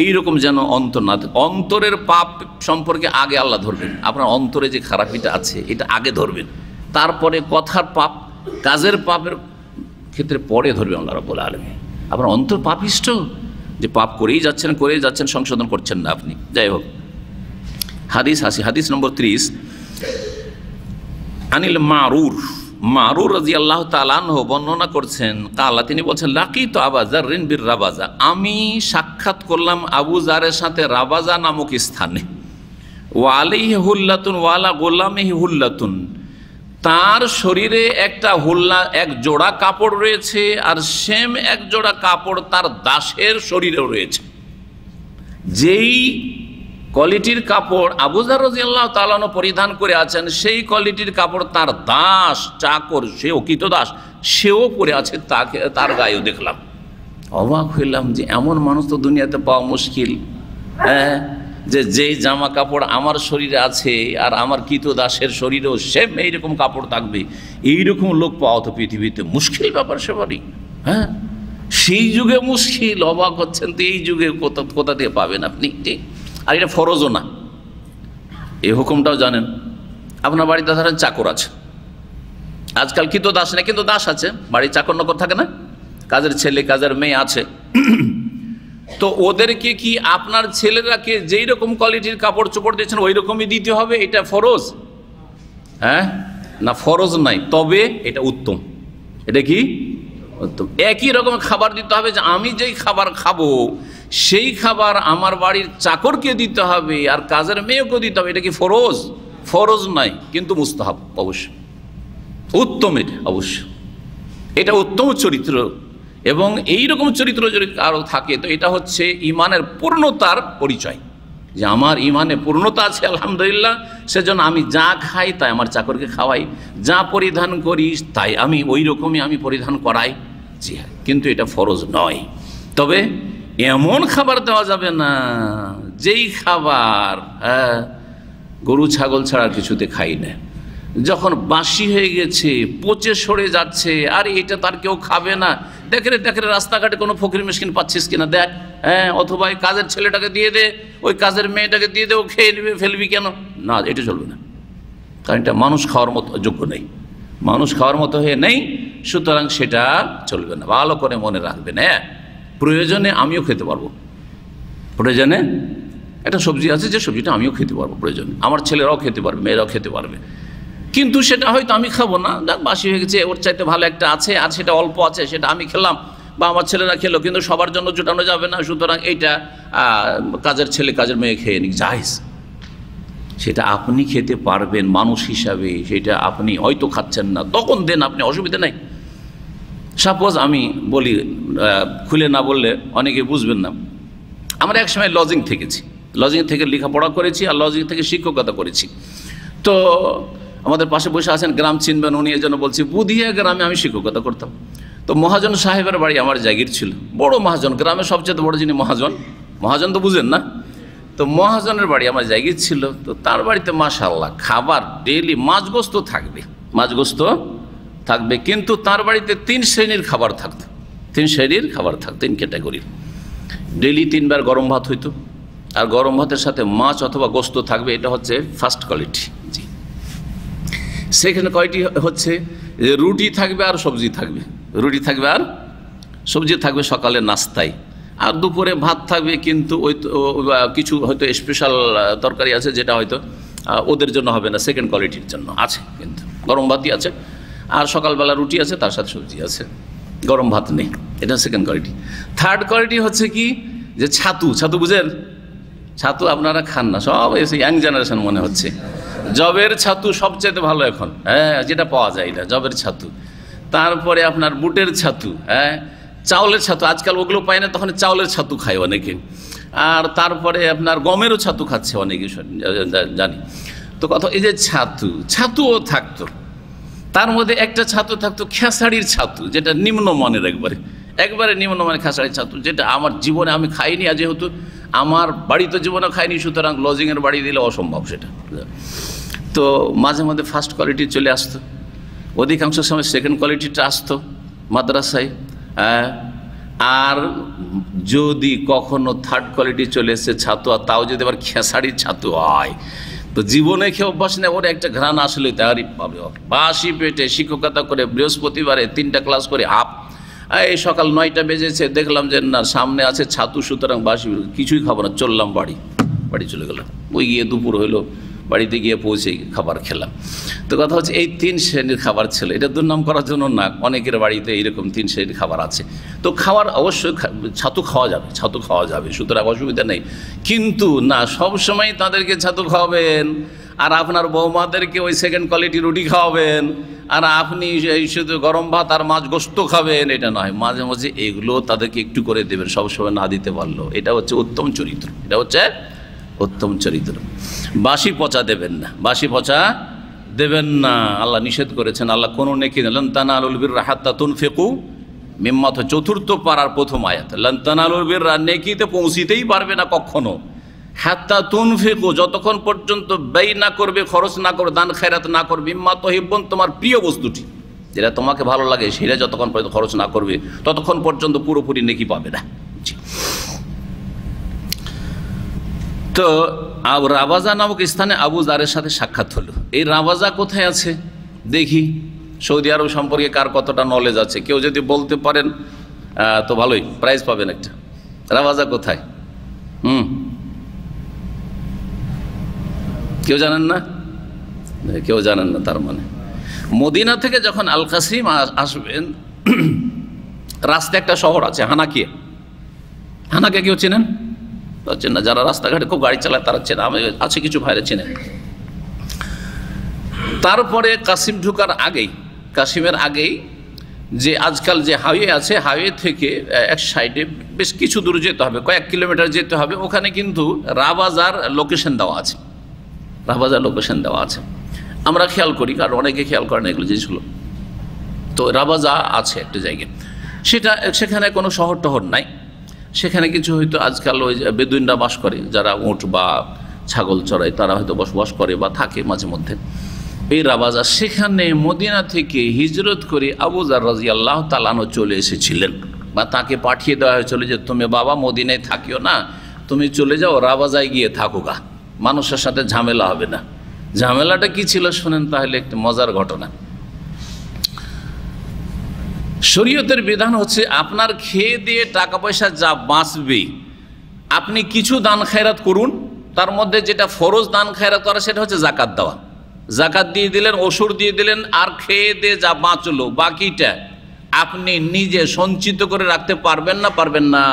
এইরকম যেন অন্তর না, অন্তরের পাপ সম্পর্কে আগে আল্লাহ ধরবেন। আপনার অন্তরে যে খারাপিটা আছে এটা আগে ধরবেন, তারপরে কথার পাপ, কাজের পাপের ক্ষেত্রে পরে ধরবেন আল্লাহ রাব্বুল আলামিন। আপনার অন্তর পাপিষ্ট, যে পাপ করেই যাচ্ছেন, সংশোধন করছেন না আপনি। যাই হোক, হাদিস আসি, হাদিস নম্বর 30। আনিল মারুর রাদিয়াল্লাহু তাআলা আনহু বর্ণনা করছেন, কালা, তিনি বলছেন, লাকিতু আবু যাররিন বির রাবাজা, আমি সাক্ষাৎ করলাম আবু যারের সাথে রাবাজা নামক স্থানে। ওয়া আলাইহি হুল্লাতুন ওয়া আলা গোলামিহি হুল্লাতুন, তার শরীরে একটা হুল্লা, এক জোড়া কাপড় রয়েছে, আর সেম এক জোড়া কাপড় তার দাসের শরীরেও রয়েছে। যেই কোয়ালিটির কাপড় আবু যার রাদিয়াল্লাহু তাআলা আনহু পরিধান করে আছেন, সেই কোয়ালিটির কাপড় তার দাস, চাকর, সেও কৃতদাস, সেও পরে আছে, তাকে, তার গায়েও দেখলাম। অবাক হইলাম যে এমন মানুষ তো দুনিয়াতে পাওয়া মুশকিল। হ্যাঁ, যেই জামা কাপড় আমার শরীরে আছে আর আমার কৃতদাসের শরীরেও সেম এইরকম কাপড় থাকবে, এইরকম লোক পাওয়া তো পৃথিবীতে মুশকিল ব্যাপার সেবারই। হ্যাঁ, সেই যুগে মুশকিল। অবাক হচ্ছেন তো এই যুগে কোথা থেকে পাবেন আপনি? ঠিক। আর এটা ফরজও না, এই হুকুমটাও জানেন। আপনার বাড়িতে ধরেন চাকর আছে, আজকাল কৃতদাস না, কিন্তু দাস আছে, বাড়ির চাকর নকর থাকে না, কাজের ছেলে কাজের মেয়ে আছে। তো ওদেরকে কি আপনার ছেলেরাকে যেই রকম কোয়ালিটির কাপড় চোপড় দিয়েছেন ওই রকমই দিতে হবে? এটা ফরজ? হ্যাঁ না, ফরজ নাই, তবে এটা উত্তম। এটা কি উত্তম? একই রকম খাবার দিতে হবে, যে আমি যেই খাবার খাবো সেই খাবার আমার বাড়ির চাকরকে দিতে হবে আর কাজের মেয়েকে দিতে হবে। এটা কি ফরজ? ফরজ নাই, কিন্তু মুস্তাহাব অবশ্যই, উত্তম। এটা অবশ্য, এটা উত্তম চরিত্র। এবং এই রকম চরিত্র যদি কারো থাকে তো এটা হচ্ছে ইমানের পূর্ণতার পরিচয়। যে আমার ইমানে পূর্ণতা আছে আলহামদুলিল্লাহ, সেজন্য আমি যা খাই তাই আমার চাকরকে খাওয়াই, যা পরিধান করি তাই আমি ওই রকমই আমি পরিধান করাই। জি হ্যাঁ, কিন্তু এটা ফরজ নয়। তবে এমন খাবার দেওয়া যাবে না যেই খাবার গরু ছাগল ছাড়া কিছুতে খাই না, যখন বাসি হয়ে গেছে, পচে সরে যাচ্ছে, আর এটা তার কেউ খাবে না, দেখে রাস্তাঘাটে কোনো ফকির মিসকিন পাচ্ছিস কিনা দেখ, অথবা এই কাজের ছেলেটাকে দিয়ে দে, ওই কাজের মেয়েটাকে দিয়ে দে, ও খেয়ে নেবে, ফেলবি কেন? না, এটা চলবে না, কারণ এটা মানুষ খাওয়ার মতো যোগ্য নেই, মানুষ খাওয়ার মতো হয়ে নেই, সুতরাং সেটা চলবে না। ভালো করে মনে রাখবেন, প্রয়োজনে আমিও খেতে পারবো, প্রয়োজনে একটা সবজি আছে যে সবজিটা আমিও খেতে পারবো, প্রয়োজনে আমার ছেলেরাও খেতে পারবে, মেয়েরাও খেতে পারবে, কিন্তু সেটা হয়তো আমি খাবো না, যাক বাসি হয়ে গেছে, ওর চাইতে ভালো একটা আছে আর সেটা অল্প আছে, সেটা আমি খেলাম বা আমার ছেলেরা খেলো, কিন্তু সবার জন্য জোটানো যাবে না, সুতরাং এইটা কাজের ছেলে কাজের মেয়ে খেয়ে নিক, জায়েজ। সেটা আপনি খেতে পারবেন মানুষ হিসাবে, সেটা আপনি হয়তো খাচ্ছেন না, তখন দেন, আপনি অসুবিধা নাই। সাপোজ আমি বলি, খুলে না বললে অনেকে বুঝবেন না, আমরা একসময় লজিং থেকেছি, লজিং থেকে লেখাপড়া করেছি আর লজিং থেকে শিক্ষকতা করেছি। তো আমাদের পাশে বসে আছেন, গ্রাম চিনবেন উনি, এই জন্য বলছি, বুধিয়া গ্রামে আমি শিক্ষকতা করতাম। তো মহাজন সাহেবের বাড়ি আমার জায়গির ছিল, বড় মহাজন, গ্রামের সবচেয়ে বড় যিনি মহাজন, মহাজন তো বুঝেন না, তো মহাজনের বাড়ি আমার জায়গির ছিল। তো তার বাড়িতে মাশাআল্লাহ খাবার ডেইলি মাছ গোস্ত থাকবে, মাছ গোস্ত থাকবে, কিন্তু তার বাড়িতে 3 শ্রেণীর খাবার থাকতো, 3 শ্রেণীর খাবার থাকতো, 3 ক্যাটাগরির। ডেইলি 3 বার গরম ভাত হইতো, আর গরম ভাতের সাথে মাছ অথবা গোস্ত থাকবে, এটা হচ্ছে ফার্স্ট কোয়ালিটি। জি, সেখানে কয়টি হচ্ছে, রুটি থাকবে আর সবজি থাকবে, রুটি থাকবে আর সবজি থাকবে সকালে নাস্তায়, আর দুপুরে ভাত থাকবে, কিন্তু ওই কিছু হয়তো স্পেশাল তরকারি আছে যেটা হয়তো ওদের জন্য হবে না, সেকেন্ড কোয়ালিটির জন্য আছে, কিন্তু গরম ভাতই আছে, আর সকালবেলা রুটি আছে, তার সাথে সবজি আছে, গরম ভাত নেই, এটা সেকেন্ড কোয়ালিটি। থার্ড কোয়ালিটি হচ্ছে কি, যে ছাতু, ছাতু বুঝেন? ছাতু আপনারা খান না, সব এসে ইয়াং জেনারেশন মনে হচ্ছে। জবের ছাতু সবচেয়ে ভালো এখন, যেটা পাওয়া যায় এটা জবের ছাতু। তারপরে আপনার বুটের ছাতু, চাউলের ছাতু, আজকাল ওগুলো পায় না, তখন চাউলের ছাতু খায় অনেকে। আর তারপরে আপনার গমেরও ছাতু খাচ্ছে অনেকে, জানি তো কথা। এই যে ছাতুও থাকতো, তার মধ্যে একটা ছাতু থাকতো খেসারির ছাতু, যেটা নিম্নমানের, একবারে নিম্নমানের খেসারির ছাতু, যেটা আমার জীবনে আমি খাইনি, আর যেহেতু আমার বাড়িতে জীবনে খাইনি, সুতরাং লজিংয়ের বাড়ি দিলে অসম্ভব সেটা। তো মাঝে মাঝে ফার্স্ট কোয়ালিটি চলে আসতো, অধিকাংশ সময় সেকেন্ড কোয়ালিটিটা আসতো মাদ্রাসায়, আর যদি কখনো থার্ড কোয়ালিটি চলে এসছে ছাতু, আর তাও যদি আবার খেসারির ছাতু হয়, তো জীবনে খেয়ে অভ্যাস নেই, ওর একটা ঘ্রাণ আসলে তারই পাবে। বাসি পেটে শিক্ষকতা করে বৃহস্পতিবারে 3টা ক্লাস করে এই সকাল 9টা বেজেছে, দেখলাম যে না সামনে আছে ছাতু, সুতরাং বাসি কিছুই খাবো না, চললাম বাড়ি চলে গেলাম। ওই গিয়ে দুপুর হইলো, বাড়িতে গিয়ে পৌঁছে খাবার খেলাম। তো কথা হচ্ছে এই 3 শ্রেণীর খাবার ছিল, এটা দুর্নাম করার জন্য না, অনেকের বাড়িতে এইরকম 3 শ্রেণীর খাবার আছে। তো খাবার অবশ্যই ছাতু খাওয়া যাবে, সুতরাং অসুবিধা নেই, কিন্তু না সব সময় তাদেরকে ছাতু খাওয়াবেন, আর আপনার বৌমাদেরকে ওই সেকেন্ড কোয়ালিটি রুটি খাওয়াবেন, আর আপনি এই শুধু গরম ভাত আর মাছ গোস্ত খাবেন, এটা নয়। মাঝে মাঝে এগুলো তাদেরকে একটু করে দেবেন, সবসময় না দিতে পারলো, এটা হচ্ছে উত্তম চরিত্র, এটা হচ্ছে উত্তম চরিত্র। বাসি পচা দেবেন না, বাসি পচা দেবেন না, আল্লাহ নিষেধ করেছেন। আল্লাহ কোনো নেকি লান তানালুল বিররা হাত্তা তুনফিকু মিম্মা, চতুর্থ পারার প্রথম আয়াত, লান তানালুল বিররা, নেকিতে পৌঁছিতেই পারবে না কখনো, হাত্তা তুনফিকু, যতক্ষণ পর্যন্ত ব্যয় না করবে, খরচ না করবে, দান খেরাত না করবে, মিম্মা তুহিব্বুন, তোমার প্রিয় বস্তুটি যেটা তোমাকে ভালো লাগে সেটা যতক্ষণ পর্যন্ত খরচ না করবে, ততক্ষণ পর্যন্ত পুরোপুরি নেকি পাবে না। তো রাবাজা নামক স্থানে আবু যারের সাথে সাক্ষাৎ হলো। এই রাবাজা কোথায় আছে দেখি, সৌদি আরব সম্পর্কে কার কতটা নলেজ আছে, কেউ যদি বলতে পারেন তো ভালোই, প্রাইজ পাবেন একটা। রাবাজা কোথায়? কেউ জানেন না? কেউ জানেন না, তার মানে মদিনা থেকে যখন আল কাসিম আসবেন, রাস্তায় একটা শহর আছে হানাকিয়া, হানাকিয়া কেউ চেনেন? চেন না, যারা রাস্তাঘাটে খুব গাড়ি চালায় তারা চেনে, আমি আছে কিছু ভাইরা চেনে। তারপরে কাসিম ঢুকার আগেই, কাসিমের আগেই যে আজকাল যে হাইওয়ে আছে, হাইওয়ে থেকে এক সাইডে বেশ কিছু দূর যেতে হবে, কয়েক কিলোমিটার যেতে হবে, ওখানে কিন্তু রাবাজার লোকেশন দেওয়া আছে, রাবাজার লোকেশন দেওয়া আছে। আমরা খেয়াল করি, কারণ অনেকে খেয়াল করেন এগুলো জিনিসগুলো। তো রাবাজা আছে একটা জায়গায়, সেখানে কোনো শহর টহর নাই, সেখানে কিছু হয়তো আজকাল ওই বেদুইনরা বাস করে, যারা উট বা ছাগল চড়ায়, তারা হয়তো বসবাস করে বা থাকে মাঝে মধ্যে এই রাবাজা। সেখানে মদিনা থেকে হিজরত করে আবু যার রাদিয়াল্লাহু তাআলা আনহু চলে এসেছিলেন, বা তাকে পাঠিয়ে দেওয়া হয়েছিল যে তুমি বাবা মদিনায় থাকিও না, তুমি চলে যাও রাবাজায় গিয়ে থাকো গা, মানুষের সাথে ঝামেলা হবে না। ঝামেলাটা কি ছিল শোনেন তাহলে, একটি মজার ঘটনা। শরীয়তের বিধান হচ্ছে আপনার খেয়ে দিয়ে টাকা পয়সা যা বাঁচবে আপনি কিছু দান খায়রাত করুন, তার মধ্যে যেটা ফরজ দান খায়রাত করা সেটা হচ্ছে জাকাত দেওয়া। জাকাত দিয়ে দিলেন, ওষুধ দিয়ে দিলেন, আর খেয়ে দিয়ে যা বাঁচলো বাকিটা আপনি নিজে সঞ্চিত করে রাখতে পারবেন না? পারবেন না?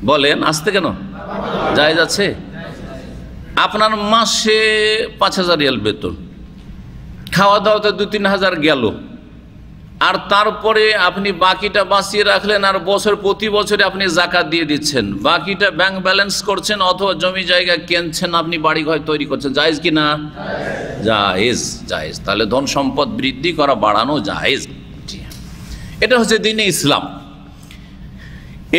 বলেন আসতে কেন? জায়েজ আছে। আপনার মাসে 5,000 রিয়াল বেতন, খাওয়া দাওয়াতে 2-3 হাজার গেল, আর তারপরে আপনি বাকিটা বাঁচিয়ে রাখলেন, আর প্রতি বছরে আপনি জাকাত দিয়ে দিচ্ছেন, বাকিটা ব্যাংক ব্যালেন্স করছেন অথবা জমি জায়গা কিনছেন, আপনি বাড়ি ঘর তৈরি করছেন। জায়েজ কি না? জায়েজ, জায়েজ। তাহলে ধন সম্পদ বৃদ্ধি করা, বাড়ানো জায়েজ। এটা হচ্ছে দ্বীনে ইসলাম।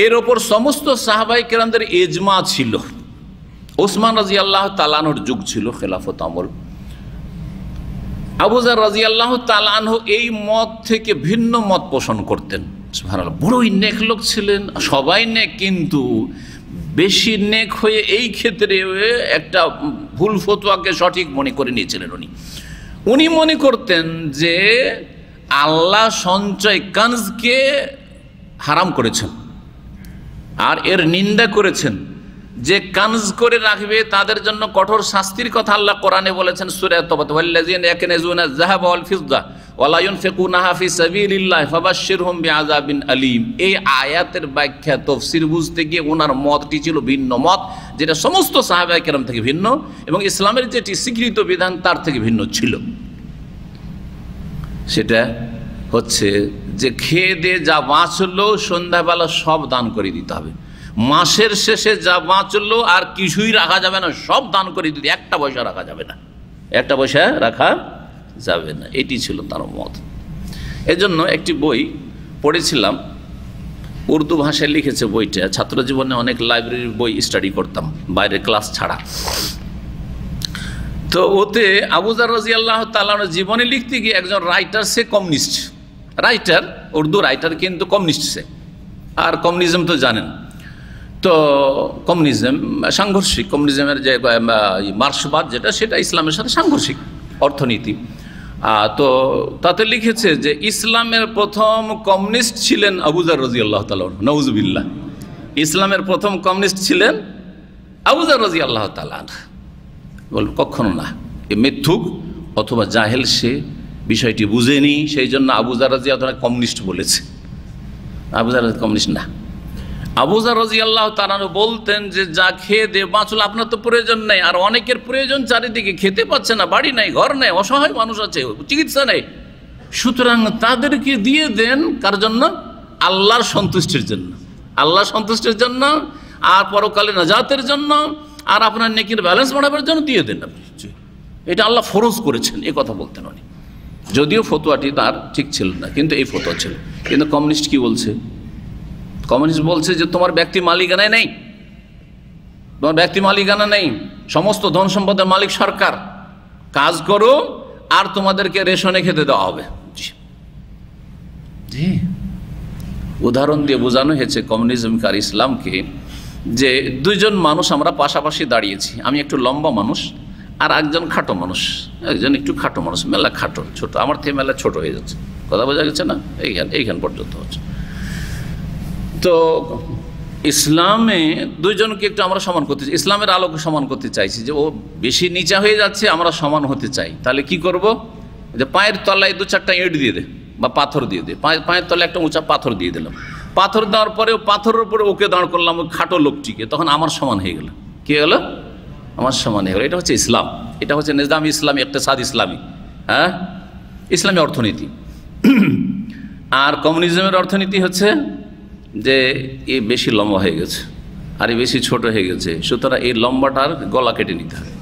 এর ওপর সমস্ত সাহাবায়ে কেরামদের ইজমা ছিল। ওসমান রাদিয়াল্লাহু তাআলা আনহুর যুগ ছিল, খেলাফত আমল। আবু যার রাদিয়াল্লাহু তাআলা আনহু এই মত থেকে ভিন্ন মত পোষণ করতেন। সুবহানাল্লাহ, বড়ই নেক লোক ছিলেন, সবাই নেক, কিন্তু বেশি নেক হয়ে এই ক্ষেত্রে একটা ভুল ফতোয়াকে সঠিক মনে করে নিয়েছিলেন। উনি মনে করতেন যে আল্লাহ সঞ্চয় কানজকে হারাম করেছেন আর এর নিন্দা করেছেন। যে কানজ করে রাখবে তাদের জন্য কঠোর শাস্তির কথা আল্লাহ কোরআনে বলেছেন সূরা তাওবা, ওয়াল্লাযিনা ইয়াকনিজুনা যাহাবা ওয়াল ফিদ্দা ওয়ালা ইউনফিকুনাহা ফি সাবিলিল্লাহ ফাবাশশিরহুম বিআযাবিন আলীম। এই আয়াতের ব্যাখ্যা তাফসীর বুঝতে গিয়ে ওনার মতটি ছিল ভিন্ন মত, যেটা সমস্ত সাহাবায়ে কেরাম থেকে ভিন্ন এবং ইসলামের যেটি স্বীকৃত বিধান তার থেকে ভিন্ন ছিল। সেটা হচ্ছে যে খেয়ে দিয়ে যা বাঁচলো সন্ধ্যাবেলা সব দান করে দিতে হবে, মাসের শেষে যা বাঁচলো আর কিছুই রাখা যাবে না, সব দান করে দিতে, একটা পয়সা রাখা যাবে না, একটা পয়সা রাখা যাবে না। এটি ছিল তার মত। এজন্য একটি বই পড়েছিলাম, উর্দু ভাষায় লিখেছে বইটা। ছাত্র জীবনে অনেক লাইব্রেরির বই স্টাডি করতাম বাইরের ক্লাস ছাড়া। তো ওতে আবু যার রাদিয়াল্লাহু তাআলা জীবনে লিখতে গিয়ে একজন রাইটার, সে কমিউনিস্ট রাইটার, উর্দু রাইটার, কিন্তু কমিউনিস্ট সে। আর কমিউনিজম তো জানেন, তো কমিউনিজম সাংঘর্ষিক, কমিউনিজমের যে মার্ক্সবাদ যেটা, সেটা ইসলামের সাথে সাংঘর্ষিক অর্থনীতি। তো তাতে লিখেছে যে ইসলামের প্রথম কমিউনিস্ট ছিলেন আবু যার রাদিয়াল্লাহু তাআলা, নাউজুবিল্লাহ। ইসলামের প্রথম কমিউনিস্ট ছিলেন আবু যার রাদিয়াল্লাহু তাআলা। বলব কখনো না, এ মিথ্যুক অথবা জাহেল, সে বিষয়টি বুঝেনি, সেই জন্য আবু যার রাদিয়াল্লাহু তাআলা কমিউনিস্ট বলেছে। আবু যার কমিউনিস্ট না। আবু যার রাদিয়াল্লাহু তাআলা বলতেন যে যা খেয়ে দে বাঁচলো, আপনার তো প্রয়োজন নেই, আর অনেকের প্রয়োজন, চারিদিকে খেতে পাচ্ছে না, বাড়ি নাই, ঘর নেই, অসহায় মানুষ আছে, চিকিৎসা নেই, সুতরাং তাদেরকে দিয়ে দেন। কার জন্য? আল্লাহর সন্তুষ্টির জন্য, আল্লাহর সন্তুষ্টির জন্য, আর পরকালে নাজাতের জন্য, আর আপনার নেকির ব্যালেন্স বাড়াবার জন্য দিয়ে দেন আপনি। এটা আল্লাহ ফরজ করেছেন, এ কথা বলতেন উনি। যদিও ফতোয়াটি তার ঠিক ছিল না, কিন্তু এই ফতোয়া ছিল। কিন্তু কমিউনিস্ট কি বলছে? কমিউনিস্ট বলছে যে তোমার ব্যক্তি মালিকানায় নেই, তোমার ব্যক্তি মালিকানা নেই, সমস্ত ধন সম্পদের মালিক সরকার, কাজ করো আর তোমাদেরকে রেশনে খেতে দেওয়া হবে। জি, উদাহরণ দিয়ে বোঝানো হয়েছে কমিউনিজমকে আর ইসলামকে, যে দুইজন মানুষ আমরা পাশাপাশি দাঁড়িয়েছি, আমি একটু লম্বা মানুষ আর একজন খাটো মানুষ, একজন একটু খাটো মানুষ, মেলা খাটো, ছোট, আমার থেকে মেলা ছোট হয়ে যাচ্ছে, কথা বোঝা গেছে না? এইখান পর্যন্ত হচ্ছে। তো ইসলামে দুইজনকে একটু আমরা সমান করতে চাই, ইসলামের আলোকে সমান করতে চাইছি, যে ও বেশি নিচা হয়ে যাচ্ছে, আমরা সমান হতে চাই। তাহলে কি করব? যে পায়ের তলায় 2-4টা ইট দিয়ে দে বা পাথর দিয়ে দে, পায়ের তলায় একটা উঁচা পাথর দিয়ে দিলাম, পাথর দেওয়ার পরে পাথরের উপরে ওকে দাঁড় করলাম, ওই খাটো লোকটিকে, তখন আমার সমান হয়ে গেল। কি হলো? আমার সমান হয়ে গেল। এটা হচ্ছে ইসলাম, এটা হচ্ছে নিজাম ইসলামী, ইকতিসাদ ইসলামী, হ্যাঁ, ইসলামী অর্থনীতি। আর কমিউনিজমের অর্থনীতি হচ্ছে যে এ বেশি লম্বা হয়ে গেছে আর এ বেশি ছোট হয়ে গেছে, সুতরাং এই লম্বাটার গলা কেটে নিতে হবে,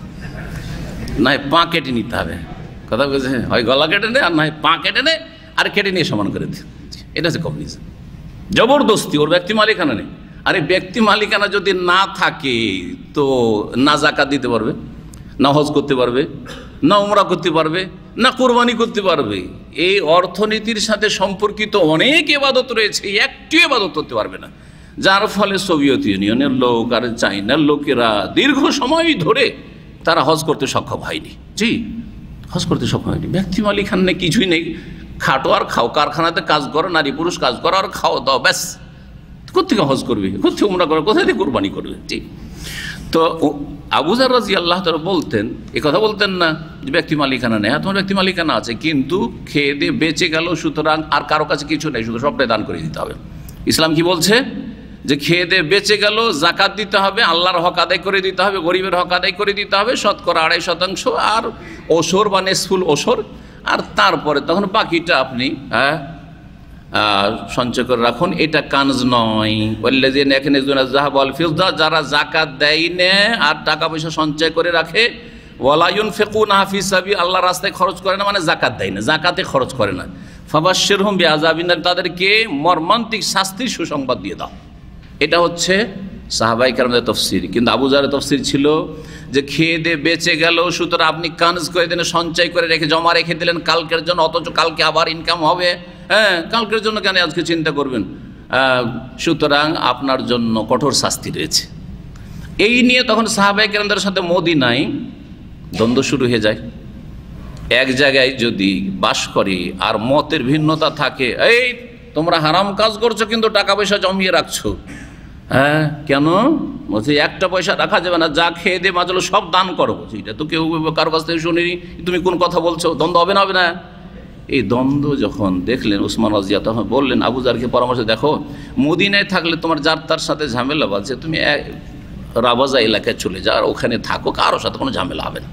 না পা কেটে নিতে হবে। কথা বলছে, হয় গলা কেটে নে আর না হয় পা কেটে নে আর কেটে নিয়ে সমান করে দে। এটা হচ্ছে কমিউনিজম। জবরদস্তি, ওর ব্যক্তি মালিকানা নেই। আর এই ব্যক্তি মালিকানা যদি না থাকে তো না যাকাত দিতে পারবে, না হজ করতে পারবে, না উমরা করতে পারবে, না কোরবানি করতে পারবে। এই অর্থনীতির সাথে সম্পর্কিত অনেক ইবাদত রয়েছে, একটি ইবাদত করতে পারবে না। যার ফলে সোভিয়েত ইউনিয়নের লোক আর চাইনার লোকেরা দীর্ঘ সময় ধরে তারা হজ করতে সক্ষম হয়নি। জি, হজ করতে সক্ষম হয়নি। ব্যক্তি মালিকানা নেই, কিছুই নেই। খাটো আর খাও, কারখানাতে কাজ করো, নারী পুরুষ কাজ করো আর খাও দাও, ব্যাস। কোথেকে হজ করবে, কোথেকে উমরা করবে, কোথায় থেকে কোরবানি করবে? জি। তো আবু যার রাদিয়াল্লাহু তাআলা বলতেন, এ কথা বলতেন না যে ব্যক্তি মালিকানা নেই। হ্যাঁ, তোমার ব্যক্তি মালিকানা আছে, কিন্তু খেয়ে দিয়ে বেঁচে গেল, সুতরাং আর কারো কাছে কিছু নেই, শুধু সবটাই দান করে দিতে হবে। ইসলাম কি বলছে? যে খেয়ে দিয়ে বেঁচে গেল, যাকাত দিতে হবে, আল্লাহর হক আদায় করে দিতে হবে, গরিবের হক আদায় করে দিতে হবে, শতকরা 2.5% আর ওসর বা নেসফুল ওসর, আর তারপরে তখন বাকিটা আপনি সঞ্চয় করে রাখুন। এটা কানজ নয়। যারা জাকাত দেয় না আর টাকা পয়সা সঞ্চয় করে রাখে, ওয়ালা ইউনফিকুনা ফি সাবিল, আল্লাহর রাস্তায় খরচ করে না, মানে জাকাত দেয় না, জাকাতে খরচ করে না, ফাবাশশিরহুম বিআযাবিন, তাদেরকে মর্মান্তিক শাস্তির সুসংবাদ দিয়ে দাও। এটা হচ্ছে সাহাবায়ে কেরামদের তাফসীর। কিন্তু আবু যারের তাফসীর ছিল যে খেয়ে দিয়ে বেঁচে গেল, সুতরাং আপনি কানজ করে দিলেন, সঞ্চয় করে রেখে জমা রেখে দিলেন কালকের জন্য, অথচ কালকে আবার ইনকাম হবে। হ্যাঁ, কালকের জন্য কেন আজকে চিন্তা করবেন? সুতরাং আপনার জন্য কঠোর শাস্তি রয়েছে। এই নিয়ে তখন সাহাবায়ে কেরামদের সাথে মদিনায় দ্বন্দ্ব শুরু হয়ে যায়। এক জায়গায় যদি বাস করে আর মতের ভিন্নতা থাকে, এই তোমরা হারাম কাজ করছো কিন্তু টাকা পয়সা জমিয়ে রাখছো। হ্যাঁ, কেন? বলছে একটা পয়সা রাখা যাবে না, যা খেয়ে দিয়ে বাঁচলো সব দান করো। এটা তো কেউ কারো কাছ থেকে শুনিনি, তুমি কোন কথা বলছো? দ্বন্দ্ব হবে না, হবে না? এই দ্বন্দ্ব যখন দেখলেন উসমান রাজিয়া, তখন বললেন আবু যারকে পরামর্শ, দেখো মদিনায় থাকলে তোমার যার তার সাথে ঝামেলা বাজছে, তুমি রাবাজা এলাকায় চলে যাও, আর ওখানে থাকো, কারো সাথে কোনো ঝামেলা হবে না।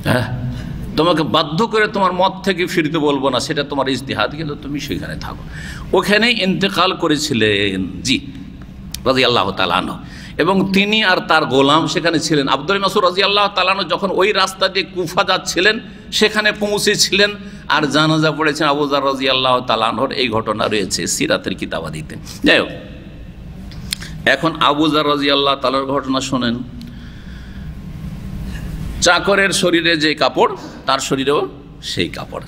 হ্যাঁ, তোমাকে বাধ্য করে তোমার মত থেকে ফিরতে বলবো না, সেটা তোমার ইজতিহাদ, কিন্তু তুমি সেখানে থাকো। ওখানেই ইন্তেকাল করেছিলেন জি রাদিয়াল্লাহু তাআলা আনহু, এবং তিনি আর তার গোলাম সেখানে ছিলেন। আব্দুল মাসউদ রাদিয়াল্লাহু তাআলা আনহু যখন ওই রাস্তা দিয়ে কুফা যাচ্ছিলেন, সেখানে পৌঁছেছিলেন আর জানাজা পড়েছেন আবু যার রাদিয়াল্লাহু তাআলা আনহুর। এই ঘটনা রয়েছে সিরাতের কিতাবাদিতে। যাই হোক, এখন আবু যার রাদিয়াল্লাহু তাআলার ঘটনা শোনেন। চাকরের শরীরে যে কাপড়, তার শরীরেও সেই কাপড়।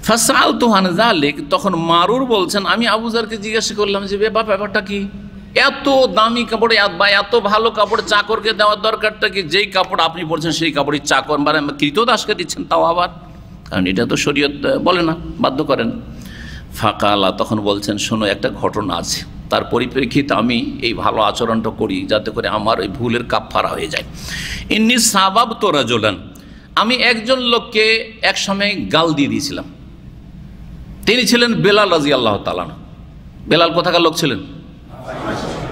ফাসআলতু আন যালিক, তখন মারুর বলছেন, আমি আবু যারকে জিজ্ঞাসা করলাম যে ব্যাপারটা কি, এত দামি কাপড় বা এত ভালো কাপড় চাকরকে দেওয়ার দরকারটা কি? যেই কাপড় আপনি পরছেন সেই কাপড়ই চাকর মানে কৃতদাসকে দিচ্ছেন, তাও আবার, কারণ এটা তো শরীয়ত বলে না, বাধ্য করেন। ফাকালা, তখন বলছেন, শোনো একটা ঘটনা আছে, তার পরিপ্রেক্ষিতে আমি এই ভালো আচরণটা করি যাতে করে আমার ওই ভুলের কাফফারা হয়ে যায়। ইন্নী সাবাবতু রাজুলান, আমি একজন লোককে এক সময় গাল দিয়ে দিয়েছিলাম। তিনি ছিলেন বেলাল রাদিয়াল্লাহু তাআলা। বেলাল কোথাকার লোক ছিলেন?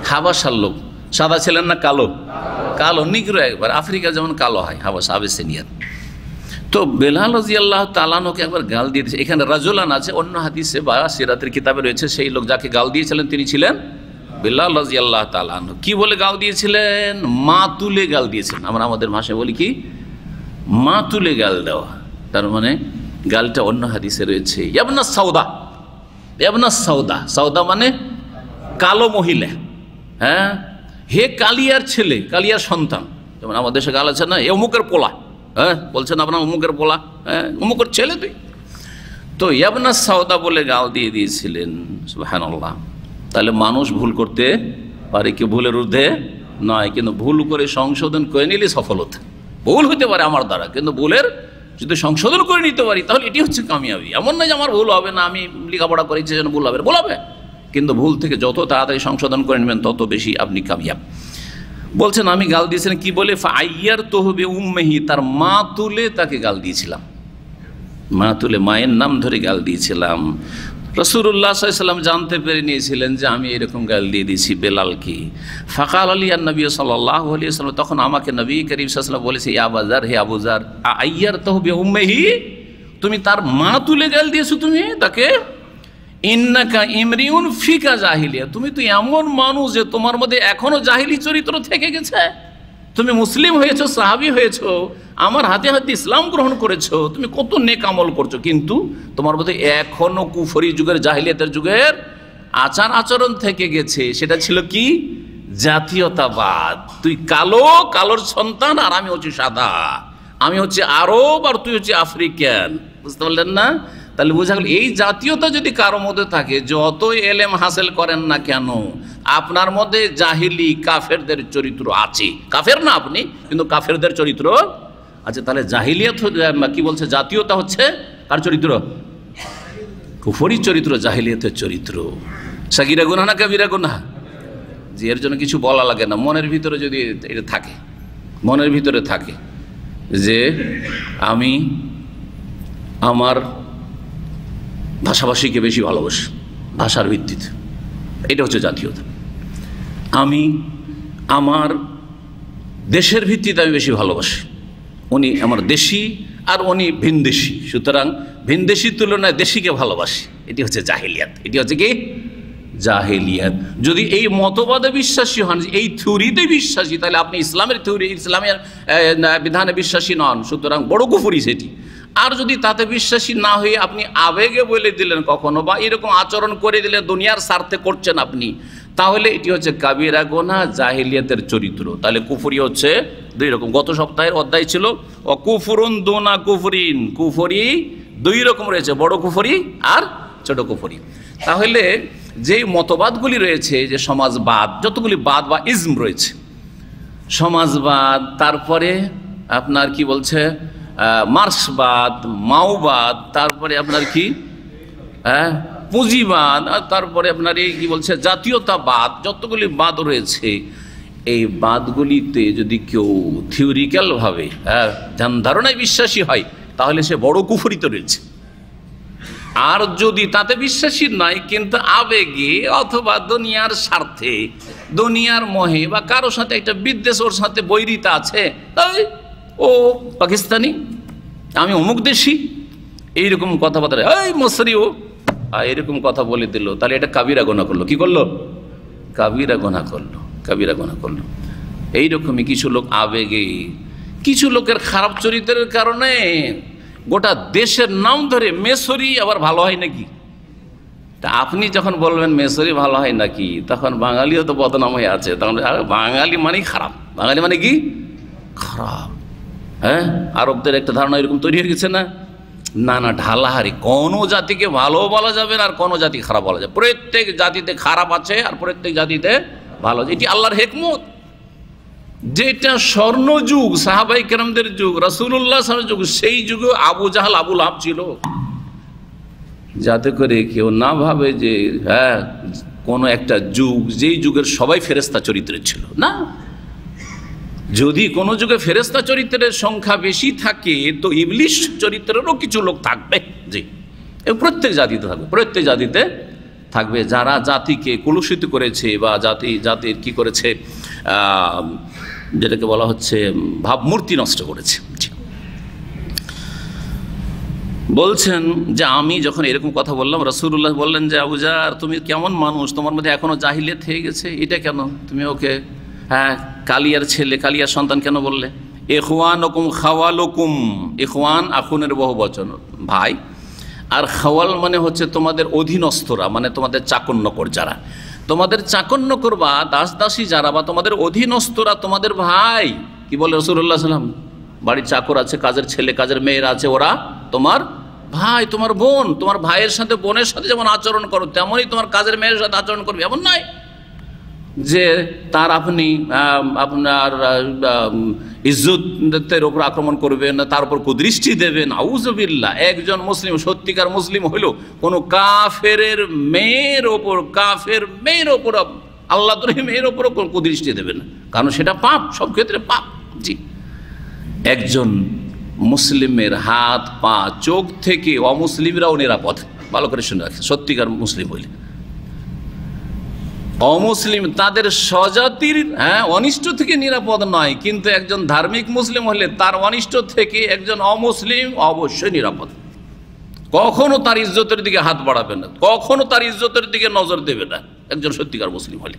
হাবাসার লোক। সাদা ছিলেন না কালো? কালো, নিগ্রো একবার, আফ্রিকা যেমন কালো হয়, হাবাসা আবিসিনিয়ার। তো বেলাল রাদিয়াল্লাহু তাআলাকে একবার গাল দিয়ে দিয়েছে। এখানে রাজুলান আছে, অন্য হাদিসে বা সিরাতের কিতাবে রয়েছে সেই লোক যাকে গাল দিয়েছিলেন তিনি ছিলেন বেলাল রাদিয়াল্লাহু তাআলা। কি বলে গাল দিয়েছিলেন? মা তুলে গাল দিয়েছেন। আমরা আমাদের ভাষায় বলি কি, মা তুলে গাল দেওয়া। তার মানে গালটা অন্য হাদিসে রয়েছে ইয়াবনা সাউদা, ইয়াবনা সাউদা, সাউদা মানে কালো মহিলা। হ্যাঁ, হে কালিয়ার ছেলে, কালিয়ার সন্তান। যেমন আমাদের দেশে গাল আছে না, এ অমুকের পোলা। হ্যাঁ, বলছেন আপনার অমুকের পোলা, হ্যাঁ অমুকের ছেলে তুই। তো ইয়াবনা সাউদা বলে গাল দিয়ে দিয়েছিলেন। সুবহানাল্লাহ। তাহলে মানুষ ভুল করতে পারে, কি ভুলের ঊর্ধ্বে নয়, কিন্তু ভুল করে সংশোধন করে নিলে সফলতা। ভুল হতে পারে আমার দ্বারা, কিন্তু ভুলের যদি সংশোধন করে নিতে পারি তাহলে এটি হচ্ছে কামিয়াবি। এমন নয় যে আমার ভুল হবে না, আমি লেখাপড়া করেছি যেন ভুল হবে, ভুল হবে, কিন্তু ভুল থেকে যত তাড়াতাড়ি সংশোধন করে নেবেন তত বেশি আপনি কামিয়াব। বলছেন আমি গাল দিয়েছিলাম কি বলে? ফাআইয়ার তহবে উম্মেহি, তার মা তুলে তাকে গাল দিয়েছিলাম, মা তুলে মায়ের নাম ধরে গাল দিয়েছিলাম। রাসূলুল্লাহ সাল্লাল্লাহু আলাইহি ওয়াসাল্লাম জানতে পেরে নিয়েছিলেন যে আমি এরকম গাল দিয়ে দিয়েছি বেলালকে। ফাকাল আলী আর নবী সাল্লাল্লাহু আলাইহি ওয়াসাল্লাম, তখন আমাকে নবী করিম সাল্লাল্লাহু আলাইহি ওয়াসাল্লাম বলেছে, ইয়া আবু যার, হে আবু যার, আইয়ার তহবে উম্মেহি, তুমি তার মা তুলে গাল দিয়েছো তুমি তাকে? ইন্নাকা ইমরিউন ফিকা জাহিলিয়া, তুমি তো এমন মানুষ যে তোমার মধ্যে এখনো জাহিলি চরিত্র থেকে গেছে। তুমি মুসলিম হয়েছো, সাহাবী হয়েছো, আমার হাতে হাতে ইসলাম গ্রহণ করেছো, তুমি কত নেক আমল করছো, কিন্তু তোমার মধ্যে এখনো কুফরি যুগের, জাহিলিয়াতের যুগের আচার আচরণ থেকে গেছে। সেটা ছিল কি? জাতীয়তাবাদ। তুই কালো, কালোর সন্তান, আর আমি হচ্ছি সাদা, আমি হচ্ছে আরব আর তুই হচ্ছে আফ্রিকান। বুঝতে পারলেন না? তাহলে বোঝা গেল এই জাতীয়তা যদি কারোর মধ্যে থাকে, যতই এলেম হাসিল করেন না কেন, আপনার মধ্যে জাহিলি কাফেরদের চরিত্র আছে। কাফের না আপনি, কিন্তু কাফেরদের চরিত্র আছে। তাহলে জাহিলিয়াত কি বলছে? জাতীয়তা হচ্ছে কার চরিত্র? কুফরি চরিত্র, জাহিলিয়াতের চরিত্র। সাগিরা গুনাহ না কাবিরা গুনাহ? যে এর জন্য কিছু বলা লাগে না। মনের ভিতরে যদি এটা থাকে, মনের ভিতরে থাকে যে আমি আমার ভাষাভাষীকে বেশি ভালোবাসি, ভাষার ভিত্তিতে, এটা হচ্ছে জাতীয়তা। আমি আমার দেশের ভিত্তিতে আমি বেশি ভালোবাসি, উনি আমার দেশি আর উনি ভিনদেশি, সুতরাং ভিনদেশির তুলনায় দেশিকে ভালোবাসি। এটি হচ্ছে জাহিলিয়াত। এটি হচ্ছে কি? জাহিলিয়াত। যদি এই মতবাদে বিশ্বাসী হন, এই থিওরিতে বিশ্বাসী, তাহলে আপনি ইসলামের থিওরি, ইসলামের বিধানে বিশ্বাসী নন, সুতরাং বড় কুফরি সেটি। আর যদি তাতে বিশ্বাসী না হয়ে আপনি আবেগে বলে দিলেন কখনো, বা এরকম আচরণ করে দিলেন দুনিয়ার স্বার্থে করছেন আপনি, তাহলে এটি হচ্ছে কাবিরা গুনাহ, জাহিলিয়াতের চরিত্র। তাহলে কুফরি হচ্ছে দুই রকম। গত সপ্তাহের অধ্যায় ছিল অকুফরুন দুনা কুফরিন। কুফরি দুই রকম রয়েছে, বড় কুফরি আর ছোট কুফরি। তাহলে যেই মতবাদগুলি রয়েছে, যে সমাজবাদ, যতগুলি বাদ বা ইজম রয়েছে, সমাজবাদ, তারপরে আপনার কি বলছে মার্ক্সবাদ, মাওবাদ, তারপরে আপনার কি পুঁজিবাদ, আর তারপরে আপনার এই কি বলছে জাতীয়তাবাদ, যতগুলি বাদ রয়েছে, এই বাদগুলিতে যদি কেউ থিওরিক্যালভাবে ধ্যান ধারণায় বিশ্বাসী হয়, তাহলে সে বড় কুফরিতে রয়েছে। আর যদি তাতে বিশ্বাসী নয়, কিন্তু আবেগে অথবা দুনিয়ার স্বার্থে, দুনিয়ার মোহে, বা কারোর সাথে একটা বিদ্বেষ, ওর সাথে বৈরিতা আছে, তাই ও পাকিস্তানি, আমি অমুক দেশি, এইরকম কথাবার্তা, এই মসরি, ও এরকম কথা বলে দিল, তাহলে এটা কাবিরা গুনাহ করলো। কি করলো? কাবিরা গুনাহ করলো, কাবিরা গুনাহ করলো। এইরকমই কিছু লোক আবেগে, কিছু লোকের খারাপ চরিত্রের কারণে গোটা দেশের নাম ধরে, মেসরি আবার ভালো হয় নাকি? তা আপনি যখন বলবেন মেসরি ভালো হয় নাকি, তখন বাঙালিও তো বদনাম হয়ে আছে, তখন বাঙালি মানেই খারাপ। বাঙালি মানে কি? খারাপ। হ্যাঁ, আরবদের একটা ধারণা এরকম তৈরি হয়ে গেছে না? না না, ঢালাহারি। কোনো জাতিকে ভালো বলা যাবে না, আর কোনো জাতি খারাপ বলা যাবে। প্রত্যেক জাতিতে খারাপ আছে আর প্রত্যেক জাতিতে ভালো আছে। এটি আল্লাহর হিকমত। যেটা স্বর্ণযুগ, সাহাবাই কেরামদের যুগ, রাসূলুল্লাহ সাল্লাল্লাহু আলাইহি যুগ, সেই যুগে আবু জাহাল, আবু লাহাব ছিল, যাতে করে কেউ না ভাবে যে কোনো একটা যুগ, যেই যুগের সবাই ফেরেশতা চরিত্রের ছিল। না, যদি কোনো যুগে ফেরেশতা চরিত্রের সংখ্যা বেশি থাকে, তো ইবলিশ চরিত্রেরও কিছু লোক থাকবে। জি, প্রত্যেক জাতিতে থাকবে, প্রত্যেক জাতিতে থাকবে, যারা জাতিকে কলুষিত করেছে, বা জাতির কি করেছে, যেটাকে বলা হচ্ছে ভাবমূর্তি নষ্ট করেছে। বলছেন যে আমি যখন এরকম কথা বললাম, রাসূলুল্লাহ বললেন যে আবু জার, তুমি কেমন মানুষ, তোমার মধ্যে এখনো জাহিলিয়াত থেকে গেছে, এটা কেন? তুমি ওকে কালিয়ার ছেলে, কালিয়ার সন্তান কেন বললে? ইখওয়ানুকুম খাওয়ালুকুম। ইখওয়ান আখুনের বহু বচন, ভাই, আর খাওয়াল মানে হচ্ছে তোমাদের অধীনস্থরা, মানে তোমাদের চাকর নকর যারা, তোমাদের চাকর নকর বা দাস দাসী যারা, বা তোমাদের অধীনস্থরা তোমাদের ভাই। কি বলে রাসূলুল্লাহ সাল্লাল্লাহু আলাইহি ওয়াসাল্লাম? বাড়ির চাকর আছে, কাজের ছেলে, কাজের মেয়েরা আছে, ওরা তোমার ভাই, তোমার বোন। তোমার ভাইয়ের সাথে, বোনের সাথে যেমন আচরণ করো, তেমনই তোমার কাজের মেয়ের সাথে আচরণ করবে। এমন নয় যে তার আপনি আপনার ইজ্জতের উপর আক্রমণ করবেন, তার উপর কুদৃষ্টি দেবেন। আউযুবিল্লাহ। একজন মুসলিম, সত্যিকার মুসলিম হইল কোনো কাফের মেয়ের ওপর, কাফের মেয়ের ওপর, আল্লাহদ্রোহী মেয়ের ওপর কুদৃষ্টি দেবেন, কারণ সেটা পাপ, সব ক্ষেত্রে পাপ। জি, একজন মুসলিমের হাত, পা, চোখ থেকে অমুসলিমরাও নিরাপদ। ভালো করে শুনে রাখেন, সত্যিকার মুসলিম হইলে। অমুসলিম তাদের স্বজাতির অনিষ্ট থেকে নিরাপদ নয়, কিন্তু একজন ধার্মিক মুসলিম হলে তার অনিষ্ট থেকে একজন অমুসলিম অবশ্যই নিরাপদ। কখনো তার ইজ্জতের দিকে হাত বাড়াবে না, কখনো তার ইজ্জতের দিকে নজর দেবে না একজন সত্যিকার মুসলিম হলে।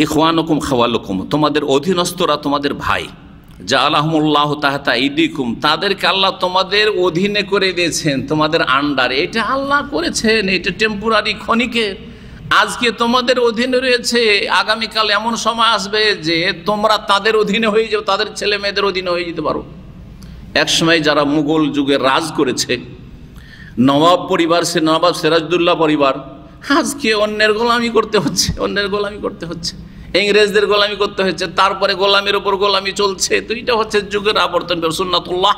ইখওয়ানুকুম খাওয়ালুকুম, তোমাদের অধীনস্থরা তোমাদের ভাই। জাআলাহুমুল্লাহু তাহতা আইদিকুম, তাদেরকে আল্লাহ তোমাদের অধীনে করে দিয়েছেন, তোমাদের আন্ডারে। এটা আল্লাহ করেছেন, এটা টেম্পোরারি, ক্ষণিকের। আজকে তোমাদের অধীনে রয়েছে, আগামীকাল এমন সময় আসবে যে তোমরা তাদের অধীনে হয়ে যাও, তাদের ছেলে মেয়েদের অধীনে হয়ে যেতে পারো। একসময় যারা মুঘল যুগে রাজ করেছে, নবাব পরিবার, সে নবাব সিরাজউদ্দৌলা পরিবার, আজকে অন্যের গোলামি করতে হচ্ছে, অন্যের গোলামি করতে হচ্ছে, ইংরেজদের গোলামি করতে হচ্ছে, তারপরে গোলামির ওপর গোলামি চলছে। তো এটা হচ্ছে যুগের আবর্তন, সুন্নাতুল্লাহ,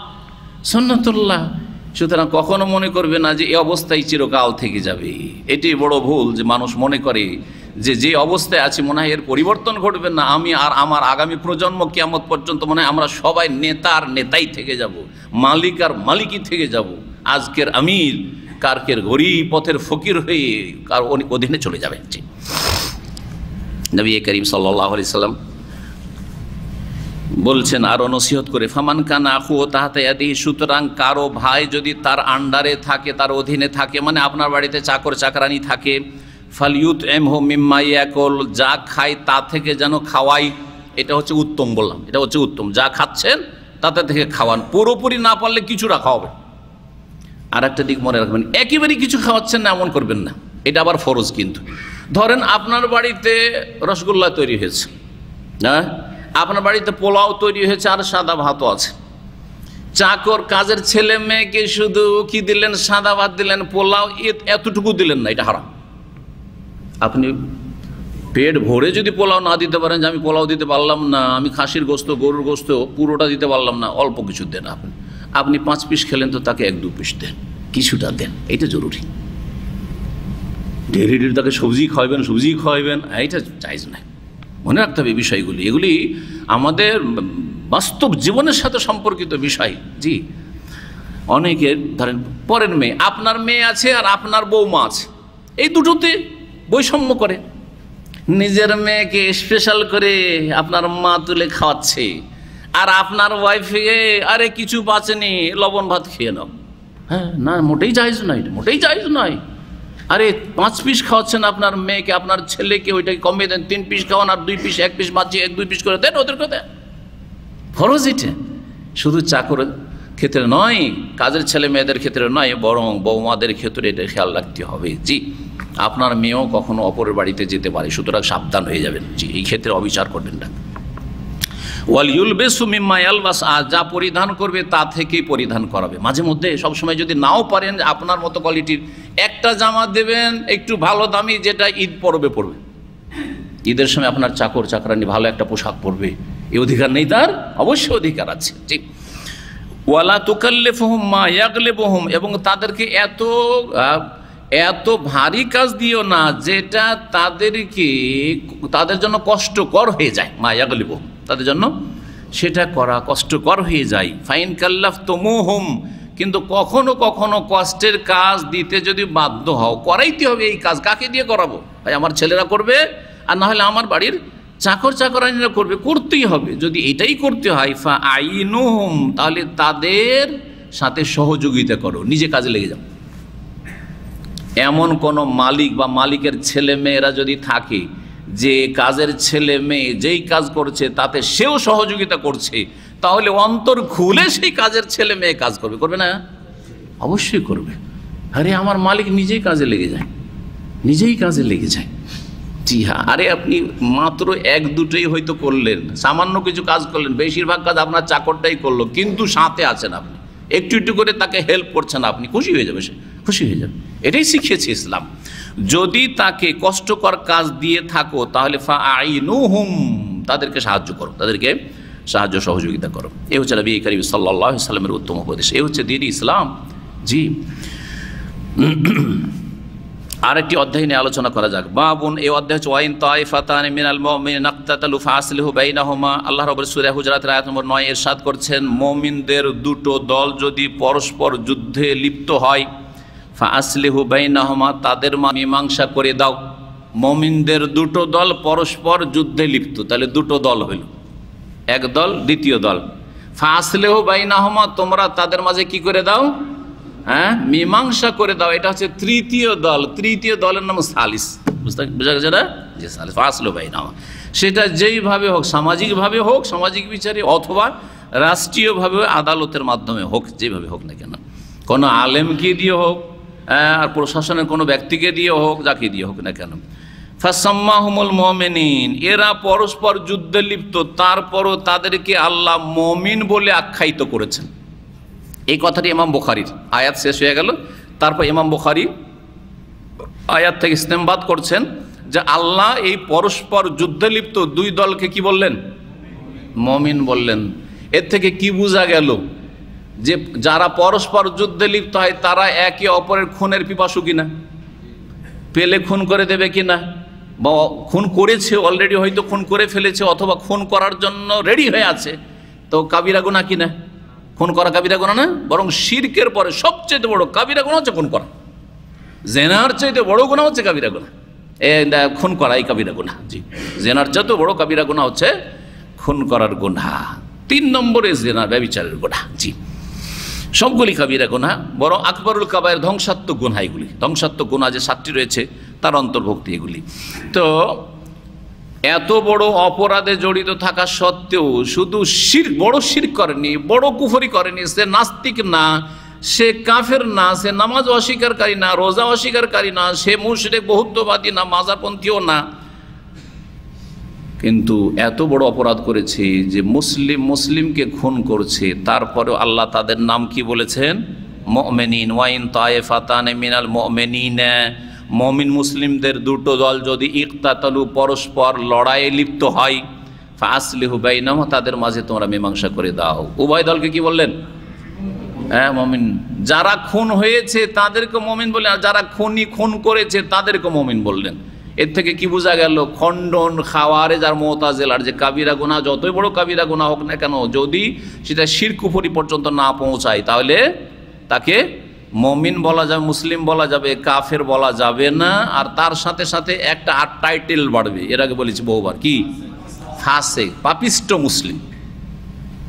সুন্নাতুল্লাহ। সুতরাং কখনো মনে করবে না যে এই অবস্থায় চিরকাল থেকে যাবে। এটি বড় ভুল যে মানুষ মনে করে যে যে অবস্থায় আছে মনে হয় এর পরিবর্তন ঘটবে না, আমি আর আমার আগামী প্রজন্ম কিয়ামত পর্যন্ত মনে হয় আমরা সবাই নেতা আর নেতাই থেকে যাব, মালিক আর মালিকই থেকে যাব। আজকের আমির কারকের গরিব পথের ফকির হয়ে কার অধীনে চলে যাবেন। নবী করিম সাল্লাল্লাহু আলাইহি সাল্লাম বলছেন আরও নসিহত করে, ফামান কানা আখুহু তাহতা ইয়াদিহি, সুতরাং কারো ভাই যদি তার আন্ডারে থাকে, তার অধীনে থাকে, মানে আপনার বাড়িতে চাকর চাকরানি থাকে, ফালইউতইমহু মিম্মা ইয়াকুল, যা খায় তা থেকে যেন খাওয়াই। এটা হচ্ছে উত্তম, বললাম এটা হচ্ছে উত্তম। যা খাচ্ছেন তাতে থেকে খাওয়ান, পুরোপুরি না পারলে কিছুটা খাওয়াবে। আর একটা দিক মনে রাখবেন, একেবারেই কিছু খাওয়াচ্ছেন না এমন করবেন না, এটা আবার ফরজ। কিন্তু ধরেন আপনার বাড়িতে রসগোল্লা তৈরি হয়েছে, হ্যাঁ, আপনার বাড়িতে পোলাও তৈরি হয়েছে আর সাদা ভাতও আছে, চাকর কাজের ছেলে মেয়েকে শুধু কি দিলেন, সাদা ভাত দিলেন, পোলাও এতটুকু দিলেন না, এটা হারাম। আপনি পেট ভরে যদি পোলাও না দিতে পারেন, যে আমি পোলাও দিতে পারলাম না, আমি খাসির গোস্ত, গরুর গোস্ত পুরোটা দিতে পারলাম না, অল্প কিছু দেন। আপনি 5 পিস খেলেন তো তাকে 1-2 পিস দেন, কিছুটা দেন, এটা জরুরি। ঢের তাকে সবজি খাওয়াবেন, এটা চাইজ নাই। মনে রাখতে হবে বিষয়গুলি, এগুলি আমাদের বাস্তব জীবনের সাথে সম্পর্কিত বিষয়। জি, অনেকের ধরেন পরের মেয়ে, আপনার মেয়ে আছে আর আপনার বৌমা আছে, এই দুটোতে বৈষম্য করে। নিজের মেয়েকে স্পেশাল করে আপনার মা তুলে খাওয়াচ্ছে, আর আপনার ওয়াইফে আরে কিছু বাঁচেনি, লবণ ভাত খেয়ে নাও। হ্যাঁ, না, মোটেই জায়েজ নয়, মোটেই জায়েজ নয়। আরে 5 পিস খাওয়াচ্ছেন আপনার মেয়েকে, আপনার ছেলেকে ওইটাকে কমিয়ে দেন, 3 পিস খাওয়ান, আর 2 পিস, 1 পিস বাঁচিয়ে 1-2 পিস করে দেন ওদেরকে দেন। ফরজ এটা, শুধু চাকরের ক্ষেত্রে নয়, কাজের ছেলে মেয়েদের ক্ষেত্রে নয়, বরং বৌমাদের ক্ষেত্রে এটা খেয়াল রাখতে হবে। জি, আপনার মেয়েও কখনো অপরের বাড়িতে যেতে পারে, সুতরাং সাবধান হয়ে যাবেন। জি, এই ক্ষেত্রে অবিচার করবেন না। ওয়াল ইউলবিসু মিম্মা ইয়ালবাস, যা পরিধান করবে তা থেকেই পরিধান করাবে। মাঝে মধ্যে, সবসময় যদি নাও পারেন আপনার মতো কোয়ালিটির একটা জামা দেবেন, একটু ভালো দামি, যেটা ঈদ পরবে পরবে। ঈদের সময় আপনার চাকর চাকরানি ভালো একটা পোশাক পরবে, এই অধিকার নেই তার? অবশ্যই অধিকার আছে। ঠিক, ওয়ালা তুকাল্লিফুহুম মা ইয়াগলিবুহুম, এবং তাদেরকে এত ভারী কাজ দিও না যেটা তাদের জন্য কষ্টকর হয়ে যায়। মা ইয়াগলিবুহুম, তাদের জন্য সেটা করা কষ্টকর হয়ে যায়। ফাইন কাল্লাফতুমুহুম, কিন্তু কখনো কখনো কষ্টের কাজ দিতে যদি বাধ্য হও, করাইতে হবে এই কাজ। কাকে দিয়ে করাবো? ভাই আমার ছেলেরা করবে, আর না হলে আমার বাড়ির চাকর চাকরানিরা করবে, করতেই হবে। যদি এটাই করতে হয়, ফা আইনুহুম, তাহলে তাদের সাথে সহযোগিতা করো, নিজে কাজে লেগে যাও। এমন কোনো মালিক বা মালিকের ছেলে মেয়েরা যদি থাকে যে কাজের ছেলে মেয়ে যেই কাজ করছে তাতে সেও সহযোগিতা করছে, তাহলে অন্তর খুলে সেই কাজের ছেলে মেয়ে কাজ করবে, করবে না? অবশ্যই করবে। আরে আমার মালিক নিজেই কাজে লেগে যায়, নিজেই কাজে লেগে যায়। জি হ্যাঁ, আরে আপনি মাত্র 1-2টোই হয়তো করলেন, সামান্য কিছু কাজ করলেন, বেশিরভাগ কাজ আপনার চাকরটাই করলো, কিন্তু সাথে আছেন আপনি, একটু একটু করে তাকে হেল্প করছেন, আপনি খুশি হয়ে যাবে, সে খুশি হয়ে যাবে। এটাই শিখিয়েছে ইসলাম। যদি তাকে কষ্টকর কাজ দিয়ে থাকো তাহলে ফা আইনুহুম, তাদেরকে সাহায্য করো, তাদেরকে সাহায্য সহযোগিতা করো। এই হচ্ছে নবী করিম সাল্লাল্লাহু আলাইহি সাল্লামের উত্তম উপদেশ, এই হচ্ছে দ্বীন ইসলাম। জি, আরেকটি অধ্যায় নিয়ে আলোচনা করা যাক। বাবুন, এই অধ্যায় হচ্ছে ওয়াইন তাইফাতানি মিনাল মুমিনিনা ইকতাতালু ফাসলিহু বাইনাহুমা। আল্লাহ রাব্বুল সূরা হুজুরাতের আয়াত নম্বর 9 ইরশাদ করছেন, মুমিনদের দুটো দল যদি পরস্পর যুদ্ধে লিপ্ত হয়, ফাসলিহু বাইনাহুমা, তাদের মীমাংসা করে দাও। মুমিনদের দুটো দল পরস্পর যুদ্ধে লিপ্ত, তাহলে দুটো দল হইল, এক দল দ্বিতীয় দল। ফাসলেহু বাইনাহুমা, তোমরা তাদের মাঝে কি করে দাও, হ্যাঁ, মীমাংসা করে দাও। এটা হচ্ছে তৃতীয় দল, তৃতীয় দলের নাম সালিস। বুঝা গেছে না, যে সালিস ফাসলেহু বাইনাহুমা, সেটা যেইভাবে হোক, সামাজিকভাবে হোক, সামাজিক বিচারে, অথবা রাষ্ট্রীয়ভাবে আদালতের মাধ্যমে হোক, যেভাবে হোক না কেন, কোনো আলেমকে দিয়ে হোক, আর প্রশাসনের কোনো ব্যক্তিকে দিয়ে হোক, যাকে দিয়ে হোক না কেন। ফাসাম্মাহুমুল মুমিনিন, এরা পরস্পর যুদ্ধে লিপ্ত, তারপরও তাদেরকে আল্লাহ মুমিন বলে আখ্যায়িত করেছেন। এই কথাটি ইমাম বুখারীর, আয়াত শেষ হয়ে গেল, তারপর ইমাম বুখারী আয়াত থেকে ইস্তেমবাদ করছেন যে আল্লাহ এই পরস্পর যুদ্ধে লিপ্ত দুই দলকে কি বললেন, মুমিন বললেন। এর থেকে কি বোঝা গেল, যে যারা পরস্পর যুদ্ধে লিপ্ত হয় তারা একে অপরের খুনের পিপাসু কিনা, পেলে খুন করে দেবে কিনা, বা খুন করেছে, অলরেডি হয়তো খুন করে ফেলেছে, অথবা খুন করার জন্য রেডি হয়ে আছে, তো কাবিরা গুনাহ কিনা? খুন করা কাবিরা গুনাহ না, বরং শিরকের পরে সবচেয়ে বড় কাবিরা গুনাহ হচ্ছে খুন করা। জেনার চাইতে বড় গুনাহ হচ্ছে কাবিরা গুনাহ, খুন করা এই কাবিরা গুনাহ। জি, জেনার চাইতে বড় কাবিরা গুনাহ হচ্ছে খুন করার গুনাহ। 3 নম্বরে জেনা, ব্যভিচারের গুনাহ। জি, সবগুলি কাবিরা গুনাহ, বরং আকবরুল কাবায়ের ধ্বংসাত্মক গুনাহ, এগুলি ধ্বংসাত্মক গুনাহ যে 7টি রয়েছে তার অন্তর্ভুক্ত এগুলি। তো এত বড় অপরাধে জড়িত থাকা সত্ত্বেও শুধু শিরক, বড় শিরক করেনি, বড় কুফরি করেনি, সে নাস্তিক না, সে কাফের না, সে নামাজ অস্বীকারী না, রোজা অস্বীকারী না, সে মুশরিক বহুত্ববাদী না, মাজারপন্থীও না, কিন্তু এত বড় অপরাধ করেছে যে মুসলিমকে খুন করছে, তারপরেও আল্লাহ তাদের নাম কি বলেছেন, মুমিনিন। ওয়াইন তায়েফাতানে মিনাল মুমিনিন, মুমিন মুসলিমদের দুটো দল যদি ইকতাতালু, পরস্পর লড়াইয়ে লিপ্ত হয়, ফাসলিহু বাইনাহুমা, তাদের মাঝে তোমরা মীমাংসা করে দাও। উভয় দলকে কি বললেন, হ্যাঁ, মুমিন। যারা খুন হয়েছে তাদেরকে মুমিন বললেন, আর যারা খুন করেছে তাদেরকে মুমিন বললেন। এর থেকে কি বোঝা গেল, খণ্ডন খাওয়ারেজ আর মুতাজিলার যে কাবিরা গুনাহ, যতই বড় কাবিরা গুনাহ হোক না কেন, যদি সেটা শিরক কুফরি পর্যন্ত না পৌঁছায়, তাহলে তাকে মুমিন বলা যাবে, মুসলিম বলা যাবে, কাফের বলা যাবে না। আর তার সাথে সাথে একটা আর টাইটেল বাড়বে, এর আগে বলেছি বহুবার, কি, ফাসেক, পাপিষ্ট মুসলিম,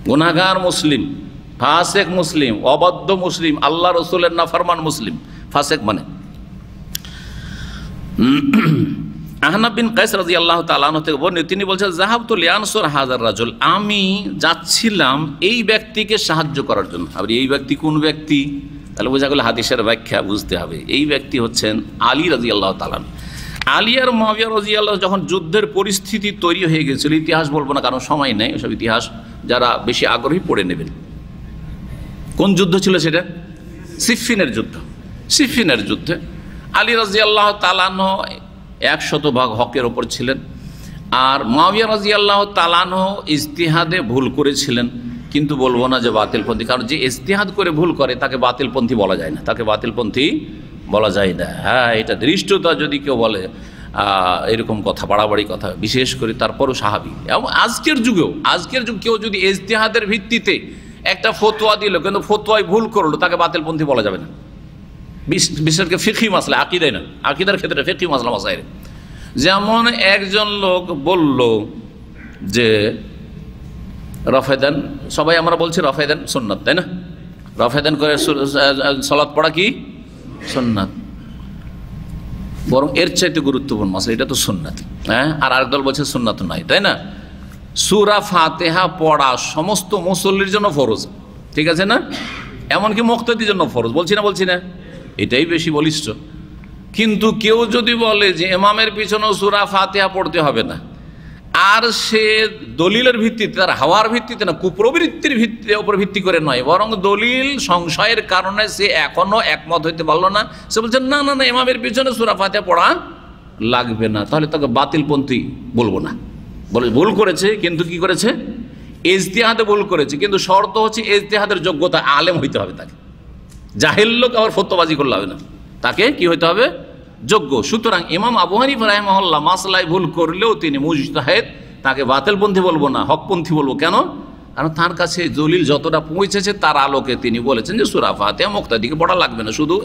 গুনাহগার মুসলিম, ফাসেক মুসলিম, অবাধ্য মুসলিম, আল্লাহ রসুলের নাফরমান মুসলিম। ফাসেক মানে আহনাব বিন কায়েস রাদিয়াল্লাহু তাআলা আনহু থেকে বর্ণিত, তিনি বলছেন, যাহাবতু লিয়ানসুর হাযার রাজুল, আমি যাচ্ছিলাম এই ব্যক্তিকে সাহায্য করার জন্য। আর এই ব্যক্তি কোন ব্যক্তি, তাহলে বোঝা গেল হাদিসের ব্যাখ্যা বুঝতে হবে। এই ব্যক্তি হচ্ছেন আলী রাদিয়াল্লাহু তাআলা। আলী আর মুআবিয়া রাদিয়াল্লাহু, যখন যুদ্ধের পরিস্থিতি তৈরি হয়ে গেছিল, ইতিহাস বলবো না কারণ সময় নেই, ওসব ইতিহাস যারা বেশি আগ্রহী পড়ে নেবেন। কোন যুদ্ধ ছিল সেটা? সিফফিনের যুদ্ধ। সিফফিনের যুদ্ধে আলী রাদিয়াল্লাহু তাআলা 100% হকের ওপর ছিলেন, আর মুআবিয়া রাদিয়াল্লাহু তাআলা ইজতিহাদে ভুল করেছিলেন, কিন্তু বলবো না যে বাতিলপন্থী, কারণ যে ইজতিহাদ করে ভুল করে তাকে বাতিলপন্থী বলা যায় না, তাকে বাতিলপন্থী বলা যায় না। হ্যাঁ, এটা দৃষ্টতা যদি কেউ বলে এরকম কথা, বাড়াবাড়ি কথা, বিশেষ করে তারপরও সাহাবী। এবং আজকের যুগ কেউ যদি ইজতিহাদের ভিত্তিতে একটা ফতোয়া দিল, কিন্তু ফতোয়ায় ভুল করলো, তাকে বাতিলপন্থী বলা যাবে না। বিশেষ করে ফিকহি মাসলা, আকিদায় না, আকিদার ক্ষেত্রে ফিকহি মাসলা মাসাইলে। যেমন একজন লোক বলল যে রফেদান, সবাই আমরা বলছি রফেদান সুন্নাত, তাই না? রফেদান করে সালাত পড়া কি সুন্নাত, বরং এর চাইতে গুরুত্বপূর্ণ মাসলা, এটা তো সুন্নাত। হ্যাঁ, আর আরেকদল বলছে সুন্নাত নয়, তাই না? সূরা ফাতিহা পড়া সমস্ত মুসল্লির জন্য ফরজ, ঠিক আছে না? এমনকি মুক্তাদির জন্য ফরজ, বলছি না, এটাই বেশি বলিষ্ঠ। কিন্তু কেউ যদি বলে যে ইমামের পিছনেও সূরা ফাতিহা পড়তে হবে না, আর সে দলিলের ভিত্তিতে, তার হাওয়ার ভিত্তিতে না, কুপ্রবৃত্তির উপর ভিত্তি করে নয়, বরং দলিল সংশয়ের কারণে সে এখনো একমত হইতে পারলো না, সে বলছে না না না, ইমামের পিছনে সূরা ফাতিহা পড়া লাগবে না, তাহলে তাকে বাতিলপন্থী বলবো না। বলে ভুল করেছে, কিন্তু কি করেছে? ইজতিহাদে ভুল করেছে, কিন্তু শর্ত হচ্ছে ইজতিহাদের যোগ্যতা, আলেম হইতে হবে তাকে। জাহেল লোক আবার ফতোয়াবাজি করলে হবে না, তাকে কি হইতে হবে? যোগ্য। সুতরাং ইমাম আবু হানিফা রাহিমাহুল্লাহ মাসলায় ভুল করলেও তিনি মুজতাহিদ, তাকে বাতিলপন্থী বলবো না, হকপন্থী বলবো। কেন? কারণ তার কাছে দলিল যতটা পৌঁছেছে তার আলোকে তিনি বলেছেন যে সূরা ফাতিহা মুক্তাদিকে পড়া লাগবে না, শুধু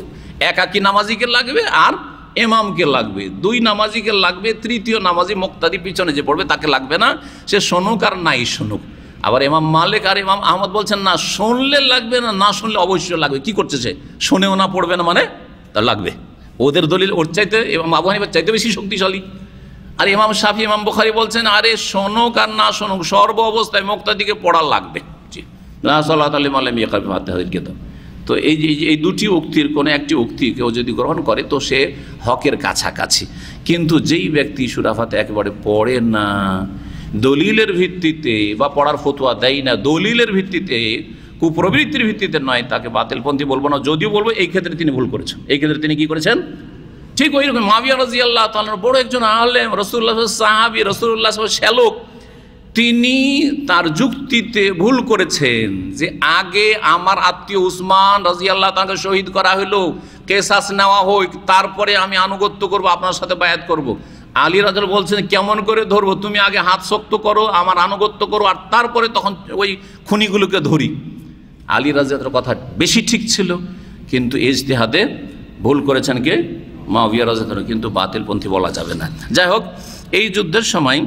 একাকী নামাজিকে লাগবে আর ইমামকে লাগবে, 2 নামাজিকে লাগবে, তৃতীয় নামাজি মুক্তাদি পিছনে যে পড়বে তাকে লাগবে না, সে শুনুক আর নাই শুনুক। আবার ইমাম মালিক আর ইমাম আহমদ বলছেন না, শুনলে লাগবে না, না শুনলে অবশ্যই লাগবে। কি করছে সে? শোনেও না, পড়বে না, মানে তার লাগবে। ওদের দলিল ওর চাইতে, ইমাম আবু হানিফার চাইতে বেশি শক্তিশালী। আর ইমাম শাফি, ইমাম বুখারী বলছেন আরে শোনুক আর না শোনুক, সর্ব অবস্থায় মুক্তাদিকে পড়া লাগবে। জি, লা সালাতা লিমান লাম ইয়াকরা বিফাতিহাতিল কিতাব। তো এই দুটি উক্তির কোনো একটি উক্তি কেউ যদি গ্রহণ করে তো সে হকের কাছাকাছি। কিন্তু যেই ব্যক্তি সূরা ফাতিহা একেবারে পড়ে না, দলিলের ভিত্তিতে বা পড়ার ফতোয়া দেয় না, দলিলের ভিত্তিতে, কুপ্রবৃত্তির ভিত্তিতে নয়, তাকে বাতিলপন্থী বলবো না। যদিও বলবো এই ক্ষেত্রে তিনি ভুল করেছেন। এই ক্ষেত্রে তিনি কি করেছেন? ঠিক ওই রকম মুআবিয়া রাদিয়াল্লাহু তাআলা বড় একজন আলেম, রাসূলুল্লাহ সাহাবী, রাসূলুল্লাহ শ্যালক, তিনি তার যুক্তিতে ভুল করেছেন যে আগে আমার আত্মীয় উসমান রাদিয়াল্লাহু তাআলাকে শহীদ করা হলো, কেসাস নেওয়া হোক, তারপরে আমি আনুগত্য করব, আপনার সাথে বায়াত করব। আলী রাদিয়াল্লাহু বলছেন কেমন করে ধরবো? তুমি আগে হাত শক্ত করো, আমার আনুগত্য করো, আর তারপরে তখন ওই খুনিগুলোকে ধরি। আলী রাদিয়াল্লাহু কথা বেশি ঠিক ছিল, কিন্তু ইজতিহাদে ভুল করেছেন কে? মুআবিয়া রাদিয়াল্লাহু। কিন্তু বাতিলপন্থী বলা যাবে না। যাই হোক, এই যুদ্ধের সময়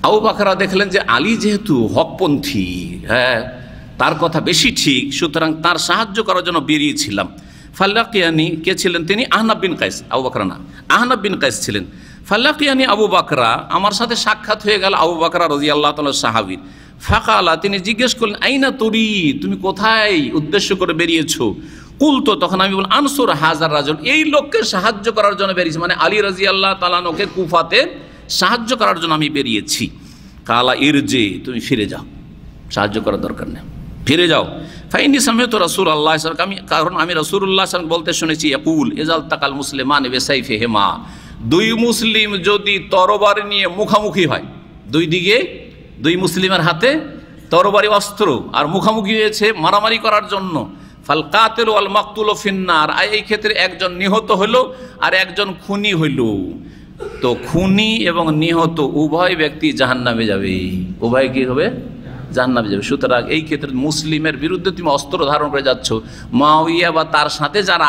আবু বকর দেখলেন যে আলী যেহেতু হকপন্থী, হ্যাঁ, তার কথা বেশি ঠিক, সুতরাং তার সাহায্য করার জন্য বেরিয়েছিলাম। ফাল্লাকিয়ানি কে ছিলেন? তিনি আহনাব বিন কাইস, আবু বকর না, আহনাব বিন কাইস ছিলেন। ফাল্লাকিয়ানি আবু বকরা, আমার সাথে সাক্ষাৎ হয়ে গেল আবু বকর রাদিয়াল্লাহু তাআলা সাহাবীর। ফাকালা, তিনি জিজ্ঞেস করলেন আইনা তুরি, তুমি কোথায় উদ্দেশ্য করে বেরিয়েছো? কুলতো, তখন আমি বললাম আনসুর হাজার রাজুল, এই লোককে সাহায্য করার জন্য বেরিয়েছি, মানে আলী রাদিয়াল্লাহু তাআলা আনহুকে কুফাতে সাহায্য করার জন্য আমি বেরিয়েছি। কালা ইরজি, তুমি ফিরে যাও, সাহায্য করার দরকার নেই, ফিরে যাও। ফাইনি সামিয়তু রাসূলুল্লাহ সাল্লাল্লাহু আলাইহি ওয়াসাল্লাম, কারণ আমি রাসূলুল্লাহ সাল্লাল্লাহু আলাইহি ওয়াসাল্লাম বলতে শুনেছি, ইয়াকুল ইজাল তাকাল মুসলিমান বিসাইফিহিমা, দুই মুসলিম যদি তরবারি নিয়ে মুখামুখি হয়, দুই দিকে দুই মুসলিমের হাতে তরবারি অস্ত্র আর মুখামুখি হয়েছে মারামারি করার জন্য, ফাল কাতিল ওয়াল মাকতুল ফিন্নার, এই ক্ষেত্রে একজন নিহত হইল আর একজন খুনি হইল, তো খুনি এবং নিহত উভয় ব্যক্তি জাহান্নামে যাবে। উভয় কি হবে? জাহান্নামে যাবে। সুতরাং এই ক্ষেত্রে মুসলিমের বিরুদ্ধে তুমি অস্ত্র ধারণ করে যাচ্ছ, মুআবিয়া বা তার সাথে যারা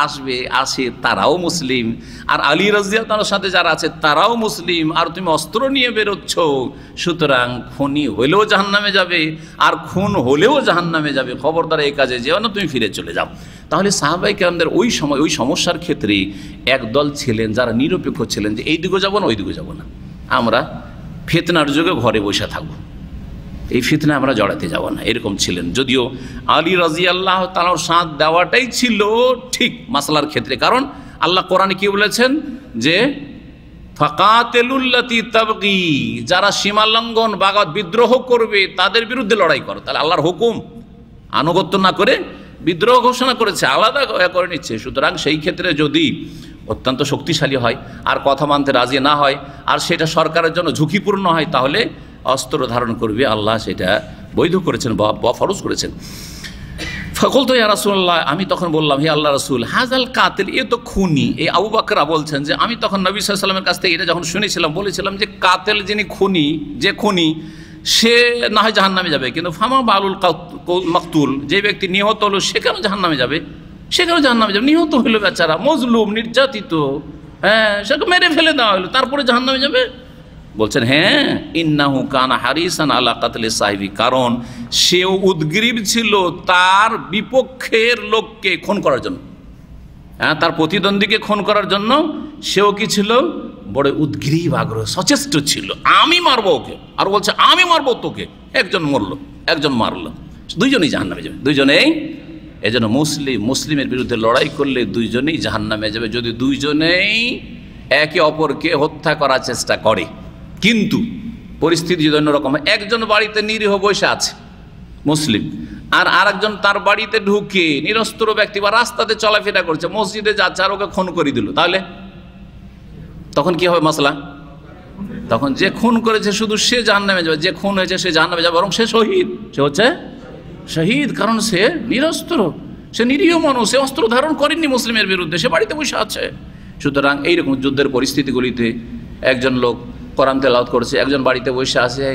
আসে তারাও মুসলিম, আর আলী রাদিয়াল্লাহু তাআলার সাথে যারা আছে তারাও মুসলিম, আর তুমি অস্ত্র নিয়ে বেরোচ্ছ। সুতরাং খুনি হলেও জাহান্নামে যাবে আর খুন হলেও জাহান্নামে যাবে। খবরদার এই কাজে যেও না, তুমি ফিরে চলে যাও। তাহলে সাহাবায়ে কেরামদের ওই সময় ওই সমস্যার ক্ষেত্রে একদল ছিলেন যারা নিরপেক্ষ ছিলেন, যে এই দিকে যাবো না, ওই দিকে যাবো না, আমরা ফিতনার যুগে ঘরে বসে থাকবো, এই ফিতনা আমরা জড়াতে যাব না, এরকম ছিলেন। যদিও আলী রাদিয়াল্লাহু তাআলার সাথ দেওয়াটাই ছিল ঠিক মাসলার ক্ষেত্রে, কারণ আল্লাহ কোরআনে কি বলেছেন যে ফাকাতিলুল্লাতী তাবগী, যারা সীমা লঙ্ঘন বাগাত বিদ্রোহ করবে তাদের বিরুদ্ধে লড়াই করো। তাহলে আল্লাহর হুকুম আনুগত্য না করে বিদ্রোহ ঘোষণা করেছে, আলাদা করে নিচ্ছে। সুতরাং সেই ক্ষেত্রে যদি অত্যন্ত শক্তিশালী হয় আর কথা মানতে রাজি না হয় আর সেটা সরকারের জন্য ঝুঁকিপূর্ণ হয়, তাহলে অস্ত্র ধারণ করবে। আল্লাহ সেটা বৈধ করেছেন বা ফরজ করেছেন। ফকুল তো ইয়া রাসূলুল্লাহ, আমি তখন বললাম হে আল্লাহ রাসূল, হাজাল কাতিল, এ তো খুনি। এই আবু বকর বলছেন যে আমি তখন নবী সাল্লাল্লাহু আলাইহি ওয়াসাল্লামের কাছ থেকে এটা যখন শুনেছিলাম বলেছিলাম যে কাতিল যিনি খুনি, যে খুনি সে না হয় জাহান্নামে যাবে, কিন্তু ফামা বালুল মাকতুল, যে ব্যক্তি নিহত হলো সে কেন জাহান্নামে যাবে? সে কেন জাহান্নামে যাবে? নিহত হইলো বেচারা, মজলুম, নির্যাতিত, হ্যাঁ, সেকে মেরে ফেলে দেওয়া হলো, তারপরে জাহান্নামে যাবে? বলছেন হ্যাঁ, ইন্নাহু কানা হারিসান আলা কাতলি সাহিবি, কারণ সেও উদ্গ্রীব ছিল তার বিপক্ষের লোককে খুন করার জন্য, হ্যাঁ, তার প্রতিদ্বন্দ্বীকে খুন করার জন্য সেও কি ছিল? বড় উদ্গ্রীব, আগ্রহ, সচেষ্ট ছিল, আমি মারবো ওকে, আর বলছে আমি মারবো তোকে। একজন মরলো, একজন মারলো, দুইজনেই জাহান্নামে যাবে, দুইজনেই। এজন্য মুসলিমের বিরুদ্ধে লড়াই করলে দুইজনেই জাহান্নামে যাবে, যদি দুইজনেই একে অপরকে হত্যা করার চেষ্টা করে। কিন্তু পরিস্থিতি যদি অন্যরকম, একজন বাড়িতে নিরীহ বসে আছে মুসলিম, আর আরেকজন তার বাড়িতে ঢুকে নিরস্ত্র ব্যক্তি বা রাস্তাতে চলাফেরা করছে, মসজিদে যাচ্ছে, আর ওকে খুন করে দিল, তাহলে তখন কি হবে মাসলা? তখন যে খুন করেছে শুধু সে জাহান্নামে যাবে, যে খুন হয়েছে সে জাহান্নামে যাবে, বরং সে শহীদ, সে হচ্ছে শহীদ, কারণ সে নিরস্ত্র, সে নিরীহ মানুষ, সে অস্ত্র ধারণ করেননি মুসলিমের বিরুদ্ধে, সে বাড়িতে বসে আছে। সুতরাং এইরকম যুদ্ধের পরিস্থিতিগুলিতে একজন লোক কোরআন তেলাওয়াত করছে, একজন বাড়িতে বসে আছে,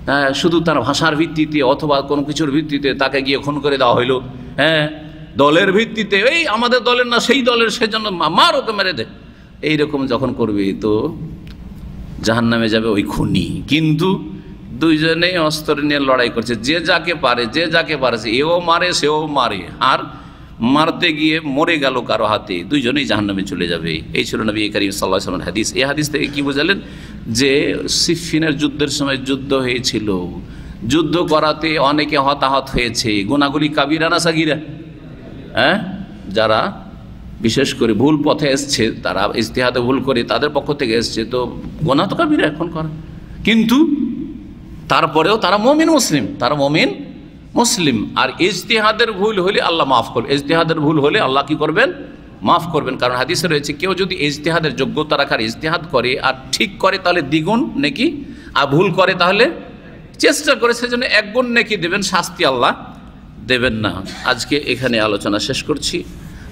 হ্যাঁ, শুধু তার ভাষার ভিত্তিতে অথবা কোনো কিছুর ভিত্তিতে তাকে গিয়ে খুন করে দেওয়া হইলো, হ্যাঁ, দলের ভিত্তিতে, এই আমাদের দলের না সেই দলের, সেজন্য মার ওকে মেরে দে, এইরকম যখন করবে তো জাহান্নামে যাবে ওই খুনি। কিন্তু দুইজনেই অস্ত্র নিয়ে লড়াই করছে, যে যাকে পারেছে, এও মারে সেও মারে, আর মারতে গিয়ে মরে গেল কারো হাতে, দুইজনেই জাহান্নামে চলে যাবে। এই ছিল নবী করিম সাল্লাল্লাহু আলাইহি ওয়াসাল্লামের হাদিস। এই হাদিস থেকে কি বুঝালেন? যে সিফফিনের যুদ্ধের সময় যুদ্ধ হয়েছিল, যুদ্ধ করাতে অনেকে হতাহত হয়েছে। গুনাহগুলি কাবিরা না সাগীরা? যারা বিশেষ করে ভুল পথে এসছে, তারা ইজতিহাদে ভুল করে তাদের পক্ষ থেকে এসছে, তো গুনাহ তো কাবিরা এখন করে, কিন্তু তারপরেও তারা মুমিন মুসলিম। আর ইজতিহাদের ভুল হলে আল্লাহ মাফ করবেন, ইজতিহাদের ভুল হলে আল্লাহ কি করবেন? মাফ করবেন। কারণ হাদিসে রয়েছে, কেউ যদি ইজতিহাদের যোগ্যতা রাখার ইজতিহাদ করে আর ঠিক করে তাহলে দ্বিগুণ নেকি, আর ভুল করে তাহলে চেষ্টা করে সেজন্য একগুণ নেকি দেবেন, শাস্তি আল্লাহ দেবেন না। আজকে এখানে আলোচনা শেষ করছি।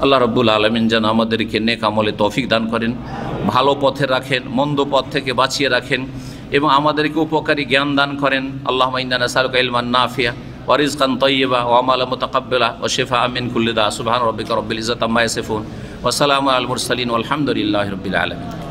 আল্লাহ রাব্বুল আলামিন যেন আমাদেরকে নেক আমলে তৌফিক দান করেন, ভালো পথে রাখেন, মন্দ পথ থেকে বাঁচিয়ে রাখেন, এবং আমাদেরকে উপকারী জ্ঞান দান করেন। আল্লাহুম্মা ইন্না নাসআলুকা ইলমান নাফিয়া ওয়া রিজকান তাইয়্যিবা ওয়া আমালান মুতাকাব্বালা ওয়া শিফাআন মিন কুল্লি দা। সুবহানা রাব্বিকা রাব্বিল ইজ্জাতি আম্মা ইয়াসিফুন ওয়া সালামুন আলাল মুরসালিন ওয়াল হামদুলিল্লাহি রাব্বিল আলামিন।